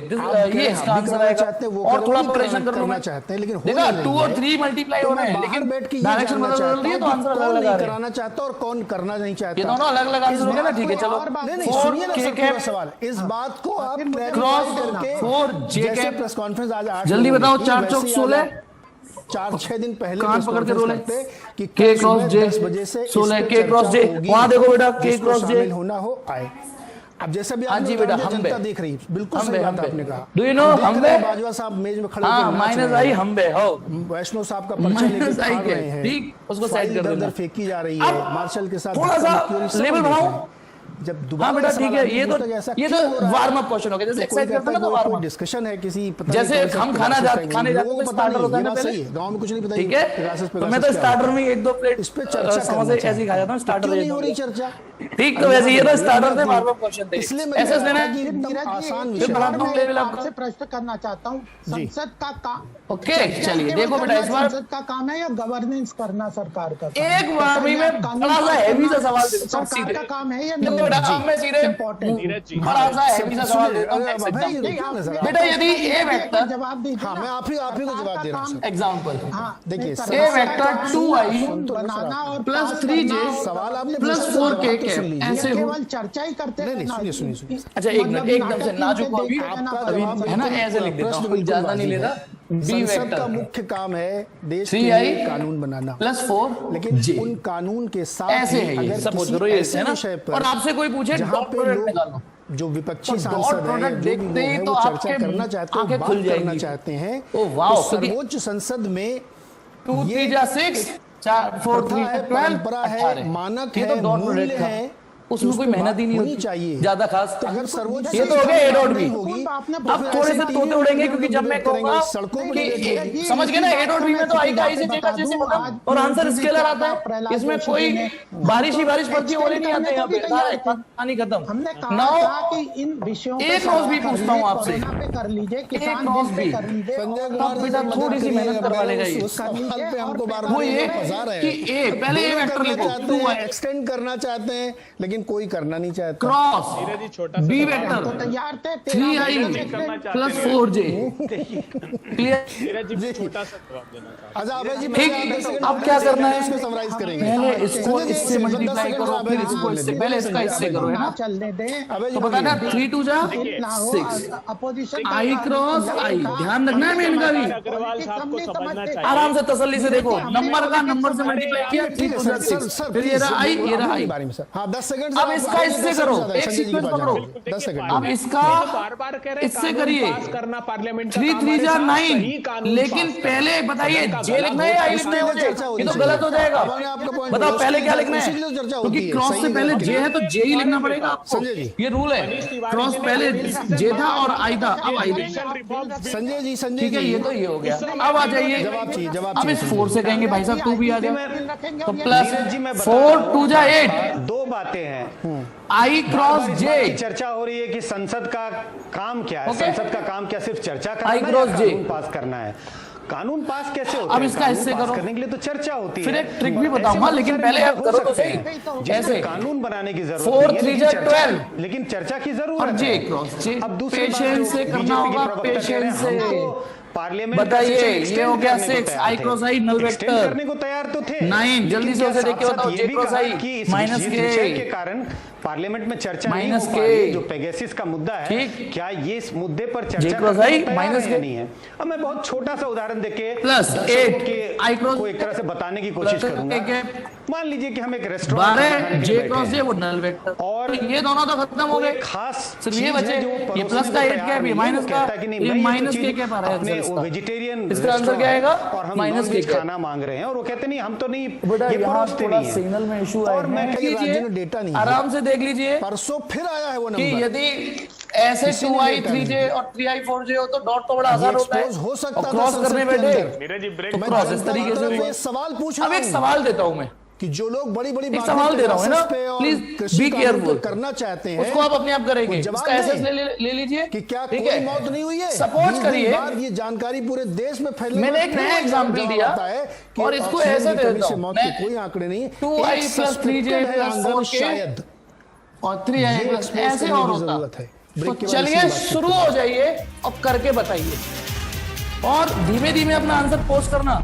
ये इसका आंसर आएगा। और थोड़ा ऑपरेशन कर लो, मैं चाहते हैं लेकिन देखा 2 और 3 मल्टीप्लाई हो रहे हैं, लेकिन डायरेक्शन बदल रही है तो आंसर अलग अलग आ रहा है। कराना चाहता और कौन करना नहीं चाहता, ये दोनों अलग अलग आंसर हो गए ना, ठीक है चलो। नहीं सुनिए ना सर पूरा सवाल, इस बात को आप क्रॉस करके 4J जैसे कैप, प्रेस कॉन्फ्रेंस आज 8 जल्दी बताओ 4 चौक 16, 4-6 दिन पहले कान पकड़ के रोले कि K cross J 16 K cross J, वहां देखो बेटा K क्रॉस J होना हो आए। अब जैसे भी हाँ जी बेटा, हम जनता देख रही, बिल्कुल हम सही बे, बात आपने कहा। डू यू नो हम बे, बाजवा साहब मेज में खड़े हां माइनस आई हम बे हो, वैष्णव साहब का पर्चा लेके माइनस आई भाग के रहे हैं, ठीक, उसको साइड कर देना, फेंकी जा रही है, मार्शल के साथ थोड़ा सा लेवल बढ़ाओ। जब हाँ दोबारा बेटा ठीक है, ये तो क्यों वार्म अप क्वेश्चन हो गया, जैसे एक्सरसाइज करते हैं ना तो वार्म अप डिस्कशन है किसी जैसे हम खाने जाते हैं स्टार्टर होता है ना पहले, गांव में कुछ नहीं पता, ठीक है, तो मैं तो स्टार्टर में 1-2 प्लेट इस पे चर्चा समोसे ऐसे ही खा जाता हूं, स्टार्टर नहीं हो रही चर्चा, ठीक। तो वैसे ये तो स्टार्टर थे, वार्म अप क्वेश्चन थे, इसलिए ऐसे लेना है। नीरज आसान जी, विषय एक बार है। मैं आपसे प्रश्न करना चाहता हूँ, संसद का काम, ओके चलिए देखो बेटा, इस बार संसद का काम है या गवर्नेंस करना सरकार का काम? एक बार में मैं बड़ा सा हैवी सा सवाल दे देता हूं सरकार सीधे, का काम है या देखो बेटा अब मैं सीधे इम्पोर्टेंट बड़ा सा हैवी सा सवाल देता हूं, बेटा यदि ए वेक्टर, जवाब दीजिए। हाँ मैं आप ही को जवाब दे रहा हूँ। एग्जांपल देखिए ए वेक्टर 2i बनाना और प्लस 3j सवाल आपने प्लस 4k कैप ऐसे हो। केवल चर्चा ही करते हैं। नहीं सुनिए अच्छा एक मिनट एकदम से नाजुक हो अभी है ना, ऐसे लिख देता हूँ, ज्यादा नहीं लेता। बी संसद का वेक्टर मुख्य काम है देश के 3i लिए कानून बनाना प्लस 4 लेकिन j उन कानून के साथ ऐसे ही है, ये अगर सपोज किसी करो ये ऐसे है ना, विषय पर और आपसे कोई पूछे जहाँ डॉट पे प्रोडक्ट लोग निकालो, जो विपक्षी तो सांसद डॉट हैं, प्रोडक्ट जो भी देखते लोग ही हैं, तो वो चर्चा आपके करना चाहते हैं, आंखें बात खुल करना जाएंगी। चाहते हैं, ओ वाओ, तो सर्वोच्च संसद में 2 3 जा 6 4 4 3 12 परंपरा है, मानक ये तो है, डॉट मूल्य प्रोडक्ट है, है, उसमें कोई मेहनत ही नहीं होनी होती चाहिए ज्यादा खास। अगर सर्वोच्च ये तो हो गया ए डॉट बी, होगी, अब थोड़े से तोते उड़ेंगे क्योंकि जब मैं कहूंगा कि समझ गए ना ए डॉट बी में तो आई का आई से जे का जे से खत्म और आंसर स्केलर आता है, इसमें कोई बारिश ही बारिश पड़ती है, ओले नहीं आते यहाँ पे, पानी खत्म। हमने कहा नाउ था कि इन विषयों एक क्रॉस बी पूछता हूँ आपसे, पे कर लीजिए, एक किसान क्रॉस बिल पे बी, कर लीजिए, तब बेटा थोड़ी सी मेहनत करवा लेगा ये, हमको बार वो ये कि ए पहले ए वेक्टर लिखो 2i एक्सटेंड करना चाहते हैं लेकिन कोई करना नहीं चाहता। क्रॉस बी वेक्टर तैयार थे 3i प्लस 4j क्लियर। अच्छा अभय जी ठीक, अब क्या करना है, इसको समराइज करेंगे, पहले इसको इससे मल्टीप्लाई करो, फिर इसको इससे, पहले इसका इससे करो, है ना। चलने दें, तो बताना 3 2 जा 6 अपोजिशन आई क्रॉस आई, ध्यान रखना है मेन का भी, आराम से तसल्ली से देखो, नंबर का नंबर से मल्टीप्लाई किया 3 2 जा 6, फिर ये रहा आई, ये रहा आई। हाँ 10 सेकंड। अब इसका इससे करो, एक सीक्वेंस पकड़ो, 10 सेकंड। अब इसका बार-बार कह रहे इससे करिए 3 3 जा 9, लेकिन पहले बताइए जे लिखना है या आई लिखना है मुझे, ये तो गलत हो जाएगा। बताओ पहले क्या लिखना है, क्योंकि क्रॉस से पहले जे है तो जे ही लिखना पड़ेगा आपको, ये रूल है। क्रॉस पहले जे था और आई था, अब आई लिखना। संजय जी ठीक है, ये तो ये हो गया। अब आ जाइए, अब इस 4 से कहेंगे भाई साहब तू भी आ जा, तो प्लस 4 2 जा 8। दो बातें हैं, आई क्रॉस जे, चर्चा हो रही है कि संसद का काम क्या है, Okay. संसद का काम क्या सिर्फ चर्चा आई करना है क्रॉस या जे। कानून पास करना है? कानून पास कैसे होता अब है? इसका कानून इससे पास करो, करने के लिए तो चर्चा होती है। फिर एक ट्रिक भी बताऊंगा, लेकिन पहले आप करो तो सही। ऐसे ऐसे कानून बनाने की जरूरत 4 नहीं है, 3 लेकिन जा चर्चा- 12 लेकिन चर्चा की और जरूरत जे है। क्रॉस जे, अब दूसरी बात पेशेंस जो से करना बीजेपी के होगा, प्रवक्ता कह रहे हैं, पेशेंस से। हमको पार्लियामेंट बताइए, ये हो गया 6 आई क्रॉस आई नल वेक्टर करने को तैयार तो थे 9 जल्दी से उसे देखिए बताओ जे क्रॉस आई माइनस के कारण पार्लियामेंट में चर्चा नहीं हो पा रही, जो पेगासस का मुद्दा है, क्या ये इस मुद्दे पर चर्चा माइनस के नहीं है? अब मैं बहुत छोटा सा उदाहरण देके प्लस 8 आई क्रॉस को एक तरह से बताने की कोशिश करूंगा। मान लीजिए कि हम एक रेस्टोरेंट 12 जे क्रॉस जे वो नल वेक्टर और ये दोनों तो खत्म हो गए, खास सिर्फ ये बचे, ये प्लस का 8 क्या है, ये माइनस का, ये माइनस के क्या पा रहा है इसका? वेजिटेरियन इसका आंसर क्या आएगा? और हम माइनस के खाना मांग रहे हैं और वो कहते नहीं हम तो नहीं, ये परोसते नहीं है। सिग्नल में इशू है और मैं डेटा नहीं आराम से देख लीजिए परसों फिर आया है वो कि नंबर यदि ऐसे 2i 3j और 3i 4j हो तो डॉट तो बड़ा आसान होता है, हो सकता और क्रॉस करने बैठे तो तो क्रॉस इस तरीके से हुआ। सवाल पूछ अब एक सवाल देता हूं मैं कि जो लोग बड़ी बड़ी एक सवाल दे रहा हूं ना, प्लीज बी केयरफुल करना चाहते हैं उसको आप अपने आप करेंगे, इसका एसएस ले लीजिए कि क्या कोई मौत नहीं हुई है। सपोज करिए ये जानकारी पूरे देश में फैलने, मैंने एक नया एग्जांपल दिया और इसको ऐसे दे देता हूं, मौत के कोई आंकड़े नहीं, 2i + 3j + 4k शायद और 3i ऐसे और होता है। तो चलिए शुरू हो जाइए अब करके बताइए और धीमे धीमे अपना आंसर पोस्ट करना।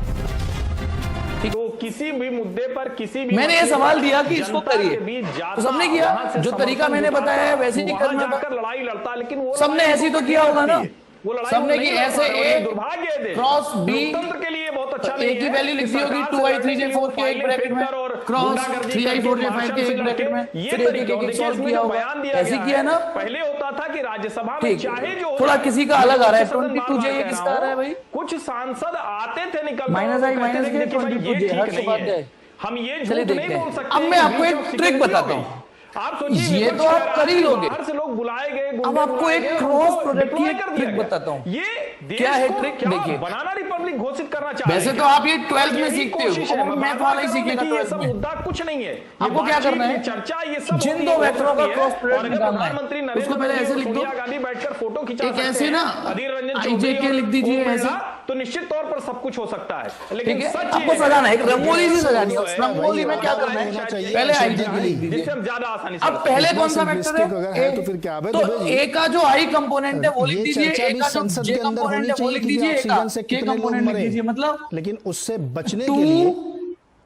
तो किसी भी मुद्दे पर किसी भी मैंने ये सवाल दिया कि इसको करिए तो सबने किया, जो तरीका मैंने बताया है वैसे ही करना था, लड़ाई लड़ता, लेकिन वो सबने ऐसी तो किया होगा ना, वो लड़ाई सबने की ऐसे ए दुर्भाग्य है क्रॉस बी लोकतंत्र के लिए बहुत अच्छा ए की वैल्यू लिखी होगी 2i 3j 4k एक ब्रैकेट में क्रॉस 3i 4j 5k एक ब्रैकेट में, फिर एक एक सॉल्व किया होगा, ऐसे किया ना। पहले होता था कि राज्यसभा में चाहे जो थोड़ा किसी का अलग आ रहा है 22j, ये किसका आ रहा है भाई? कुछ सांसद आते थे निकल माइनस आई माइनस के 22j हर बात है। हम ये चलिए झूठ देखते नहीं बोल हैं। सकते। अब मैं आपको एक ट्रिक बताता हूँ, आप सोचिए ये तो आप कर ही लोगे, बाहर से लोग बुलाए गए, अब आपको एक क्रॉस प्रोडक्ट की एक ट्रिक बताता हूँ। ये क्या है ट्रिक? देखिए, बनाना रिपब्लिक घोषित करना चाहते वैसे तो आप ये 12th में सीखते हो, मैथ वाला ही सीखेगा 12th में। मुद्दा कुछ नहीं है, आपको क्या करना है, चर्चा ये सब जिन दो वेक्टरों का क्रॉस प्रोडक्ट निकालना है प्रधानमंत्री उसको पहले ऐसे लिख दो, सोनिया गांधी बैठकर फोटो खिंचा एक ऐसे ना अधीर रंजन आईजे के लिख दीजिए ऐसे, तो निश्चित तौर पर सब कुछ हो सकता है, ठीक लेकिन है। सच आपको सजाना है, एक रंगोली सी सजानी है, उस रंगोली में क्या करना है, पहले आईजे के लिख दीजिए, जिससे हम ज्यादा आसानी से। अब पहले कौन सा वेक्टर है, तो फिर क्या है, तो ए का जो आई कंपोनेंट है वो लिख दीजिए, ए का जो जे कंपोनेंट है वो लिख दीजिए, ए का के कंपोनेंट लिख दीजिए, मतलब लेकिन उससे बचने के लिए 2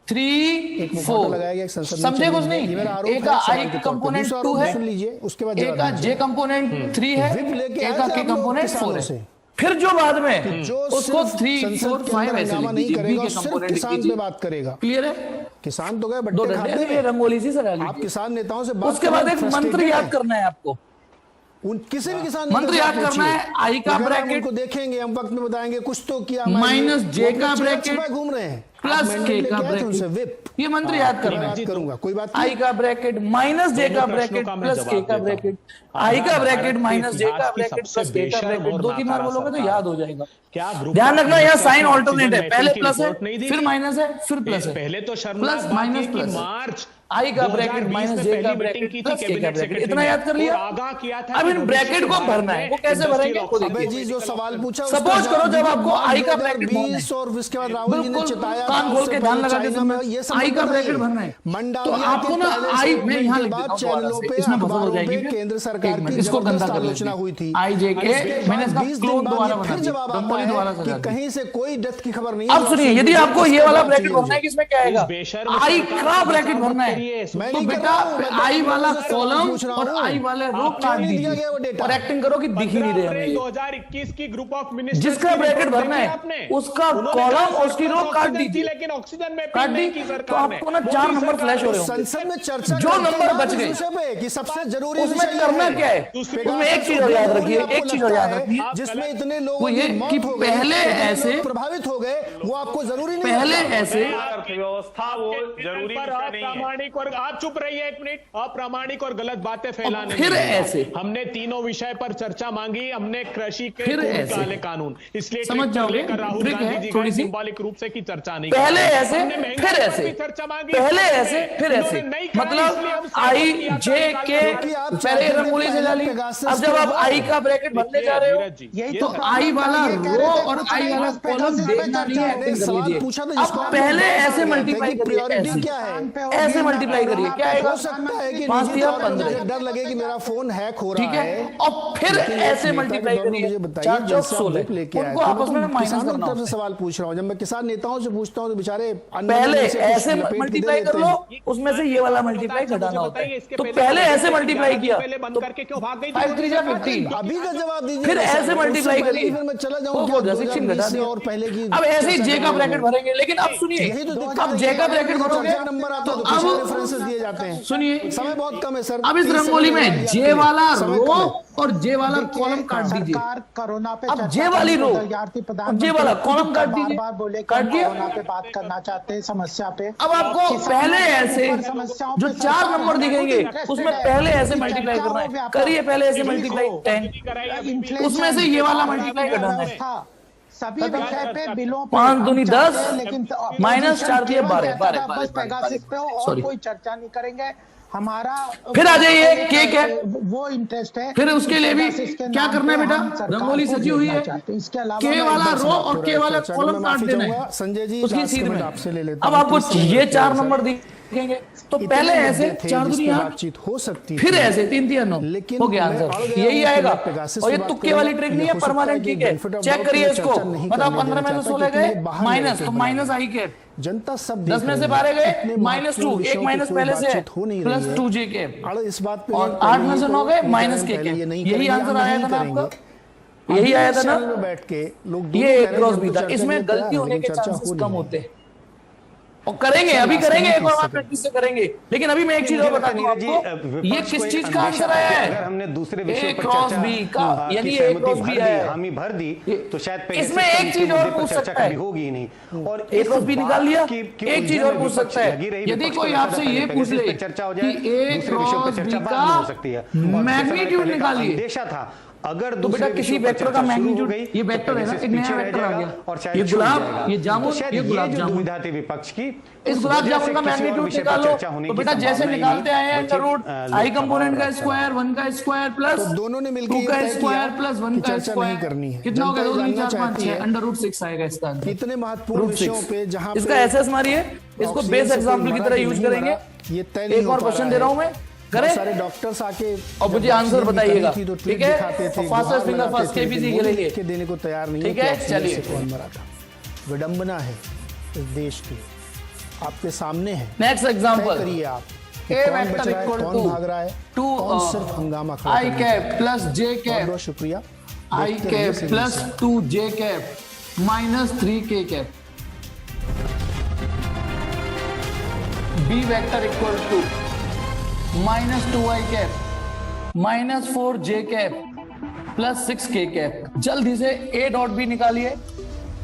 3 4 समझे कुछ नहीं। ए का आई कंपोनेंट 2 है, सुन लीजिए, उसके बाद ए का जे कंपोनेंट 3 है, ए का के कंपोनेंट 4 है, फिर जो बाद में उसको 3 4 5 ऐसे लिख दीजिए, बी के कंपोनेंट लिख किसान पे दीजिए, बात करेगा। क्लियर है? किसान तो गए दो बट्टे खाते डंडे हैं, रंगोली सी सजा लीजिए। आप किसान नेताओं से बात उसके बाद एक मंत्र याद करना है आपको, किसी भी किसान मंत्र याद करना है, आई का ब्रैकेट को देखेंगे, हम वक्त में बताएंगे कुछ तो किया, माइनस जे का ब्रैकेट घूम रहे हैं प्लस के का ब्रैकेट, ये मंत्र याद करना है। करूंगा, कोई बात आई का ब्रैकेट माइनस जे का ब्रैकेट प्लस के का ब्रैकेट, आई का ब्रैकेट माइनस जे का ब्रैकेट प्लस के का ब्रैकेट, 2-3 बार बोलोगे तो याद हो जाएगा। ध्यान रखना यहाँ साइन ऑल्टरनेट है, पहले प्लस है फिर माइनस है फिर प्लस है, पहले तो प्लस माइनस प्लस मार्च आई का ब्रैकेट माइनस जे का ब्रैकेट प्लस के का ब्रैकेट, इतना याद कर लिया। अब इन ब्रैकेट को भरना है, वो कैसे भरेंगे खुद देखिए। जो सवाल पूछा, सपोज करो जब आपको आई का ब्रैकेट भरना है, और उसके बाद राहुल जी ने चिताया, कान खोल के ध्यान लगा के सुनना, आई का ब्रैकेट भरना है तो आपको ना आई में यहाँ लिख देता हूँ चैनलों पे, इसमें बफर हो अखबारों पे जाएगी, केंद्र सरकार की इसको गंदा कर आलोचना हुई थी, आई जे के मैंने इसका 20 दिन क्लोन दोबारा बाद बना फिर जवाब दिया, आता दोबारा है सजा कि कहीं से कोई डेथ की खबर नहीं। अब सुनिए, यदि आपको ये वाला ब्रैकेट भरना है कि इसमें क्या आएगा, आई का ब्रैकेट भरना है तो बेटा आई वाला कॉलम और आई वाले रो काट दीजिए और एक्टिंग करो कि दिख ही नहीं रहे हमें। 2021 की ग्रुप ऑफ मिनिस्टर्स जिसका ब्रैकेट भरना है उसका कॉलम और उसकी रो काट दीजिए, लेकिन ऑक्सीजन में काट दी तो आपको ना 4 नंबर फ्लैश हो रहे होंगे। संसद में चर्चा जो नंबर बच गए कि सबसे जरूरी उसमें करना क्या है, उसमें एक चीज और याद रखिए, एक चीज और याद रखिए, जिसमें इतने लोग वो ये कि पहले ऐसे प्रभावित हो गए, वो आपको जरूरी नहीं, पहले ऐसे अर्थव्यवस्था वो जरूरी अप्रामाणिक और आप चुप रहिए एक मिनट, अप्रामाणिक और गलत बातें फैलाने, फिर ऐसे हमने तीनों विषय पर चर्चा मांगी, हमने कृषि के फिर ऐसे काले कानून, इसलिए समझ जाओगे, राहुल ट्रिक गांधी है जी थोड़ी सी, सिंबॉलिक रूप से की चर्चा नहीं, पहले ऐसे फिर ऐसे, चर्चा मांगी, पहले ऐसे फिर ऐसे, मतलब आई जे के पहले रंगोली से डाली, अब जब आप आई का ब्रैकेट भरने जा रहे हो तो आई वाला रो और आई वाला कॉलम देखना नहीं है, एक्टिंग कर लीजिए। अब पहले ऐसे मल्टीप्लाई करिए, ऐसे मल्टीप्लाई करिए, क्या आएगा? हो सकता है कि 5 निजी दिया तौर पर 15, मुझे डर लगे कि मेरा फोन हैक हो रहा ठीक है, और फिर ऐसे मल्टीप्लाई करिए, 4 चौक 16, उनको आपस में माइनस करना होता है। सवाल पूछ रहा हूँ, जब मैं किसान नेताओं से पूछता हूँ तो बेचारे पहले ऐसे मल्टीप्लाई कर लो, उसमें से ये वाला मल्टीप्लाई घटाना होता है, तो पहले ऐसे मल्टीप्लाई किया तो 5 3 जा 15, अभी का जवाब दीजिए। फिर ऐसे मल्टीप्लाई करिए, फिर मैं चला वो जाऊँ 16 घटा दिया, और पहले की। अब ऐसे ही जे का ब्रैकेट भरेंगे, लेकिन अब सुनिए, अब जे का ब्रैकेट भरोगे नंबर आता तो है तो अब रेफरेंसेस दिए जाते हैं। सुनिए, समय बहुत कम है सर। अब इस रंगोली में जे वाला रो और जे वाला कॉलम काट दीजिए। कोरोना पे अब जे वाली रो और जे वाला कॉलम काट दीजिए, बार बोले काट दिया। कोरोना पे बात करना चाहते हैं, समस्या पे। अब आपको पहले ऐसे जो 4 नंबर दिखेंगे उसमें पहले ऐसे मल्टीप्लाई करना है, करिए पहले ऐसे मल्टीप्लाई 10, उसमें से ये वाला मल्टीप्लाई करना है, सभी विषय पे बिलों 5 दूनी 10 लेकिन माइनस 4 दिए 12 बस पेगासिस पे हो और कोई चर्चा नहीं करेंगे। हमारा फिर आ जाइए के क्या वो इंटरेस्ट है, फिर उसके लिए भी क्या करना है बेटा, रंगोली सजी हुई है, इसके अलावा के वाला रो और के वाला कॉलम काट देना है संजय जी उसकी सीध में। आपसे ले लेता अब आपको ये 4 नंबर दिखेंगे, तो पहले ऐसे 4 दूनी 8 बातचीत हो सकती, फिर ऐसे 3 3 9, हो गया आंसर, यही आएगा। और ये तुक्के वाली ट्रिक नहीं है, परमानेंट ठीक है, चेक करिए इसको, बताओ 15 में से 16 गए माइनस, तो माइनस आई के जनता सब 10 में से 12 गए -2, एक माइनस पहले से प्लस 2 के, इस बात पे और 8 में से 9 गए माइनस के, यही आंसर आया था ना आपका, यही आया था ना, बैठ के लोग ये एक क्रॉस भी था, इसमें गलती होने के चांसेस कम होते हैं, और करेंगे, अभी करेंगे, एक और बार प्रैक्टिस से करेंगे। लेकिन अभी मैं एक चीज और बता दूं आपको, ये किस चीज का आंसर आया है, अगर हमने दूसरे विषय ए पर क्रॉस चर्चा बी का, यानी ए क्रॉस बी है, हामी भर दी तो शायद इसमें एक चीज और पूछ सकता है, होगी नहीं, और ए क्रॉस बी निकाल लिया, एक चीज और पूछ सकता है, यदि कोई आपसे ये पूछ ले चर्चा हो कि जाए, ए क्रॉस बी का मैग्नीट्यूड निकालिए, अंदेशा था अगर तो बेटा किसी वेक्टर का मैग्नीट्यूड, ये वेक्टर है ना, एक नया वेक्टर आ गया, ये गुलाब, ये जामुन, ये गुलाब जामुन, दुविधा थी विपक्ष की, इस गुलाब जामुन का मैग्नीट्यूड निकालो, तो बेटा जैसे निकालते आए हैं अंडर रूट आई कंपोनेंट का स्क्वायर 1 का स्क्वायर प्लस दोनों ने मिलकर 2 का स्क्वायर प्लस 1 का स्क्वायर करनी है, कितना हो गया, 2 3 4 5 6 अंडर रूट 6 आएगा इसका आंसर। इतने महत्वपूर्ण विषयों पे जहां इसका एसएस मारिए, इसको बेस एग्जांपल की तरह यूज करेंगे। एक और क्वेश्चन दे रहा हूं मैं, करें, सारे डॉक्टर्स आके और मुझे आंसर बताइएगा, ठीक है, फास्टेस्ट फिंगर फर्स्ट केबीसी के लिए के देने को तैयार नहीं, ठीक है, चलिए। कौन मरा था, विडंबना है इस देश की, आपके सामने है। नेक्स्ट एग्जांपल करिए आप, ए वेक्टर इक्वल टू कौन भाग रहा है, 2 सिर्फ हंगामा खड़ा i cap plus j cap, बहुत शुक्रिया, i cap plus 2 j cap minus 3 k cap, b vector equal to minus 2 i cap minus 4 j cap plus 6 k cap. जल्दी से ए डॉट बी निकालिए,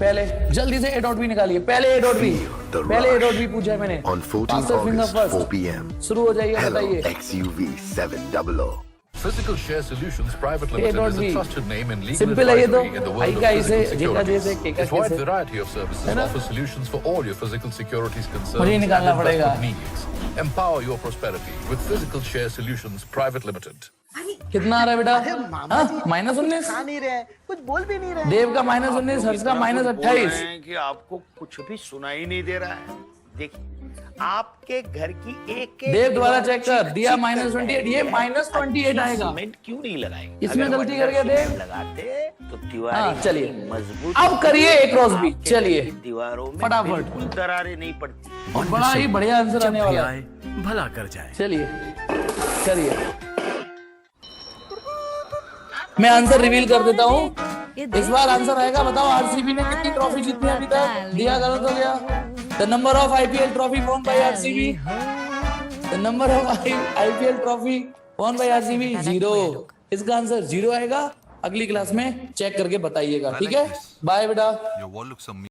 पहले जल्दी से ए डॉट बी निकालिए, पहले ए डॉट बी, पहले ए डॉट बी पूछा है मैंने, On 14 August 4 p.m. शुरू हो जाइए, बताइए। XUV 700. Physical Share Solutions Private A dot Limited is B. a trusted name in legal Simple है ये तो, advisory in the I world का of इसे, physical जे का जैसे, securities. के का Its wide कैसे, variety of services है ना? offers solutions for all your physical securities concerns मुझे and निकालना पड़ेगा। investment needs. Empower your prosperity with Physical Share Solutions Private Limited. कितना आ रहा है बेटा, -19, नहीं रहे, कुछ बोल भी नहीं रहे, देव का -19, हर्ष का -28, कि आपको कुछ भी सुनाई नहीं दे रहा है। देखिए आपके घर की एक देव द्वारा चेक कर दिया -28, ये -28 आएगा, सीमेंट क्यों नहीं लगाएंगे, इसमें गलती कर गया देव, लगाते तो हाँ दीवारें चलिए, मजबूत, अब करिए ए क्रॉस बी, चलिए दीवारों में फटाफट, बिल्कुल दरारें नहीं पड़ती। और बड़ा ही बढ़िया आंसर आने वाला है, भला कर जाए, चलिए करिए। मैं आंसर रिवील कर देता हूँ, इस बार आंसर आएगा, बताओ आरसीबी ने कितनी ट्रॉफी जीती है अभी तक, दिया गलत हो गया, the number of IPL trophy won by RCB, the number of IPL trophy won by RCB 0, इसका आंसर 0 आएगा, अगली क्लास में चेक करके बताइएगा, ठीक है, बाय बेटा।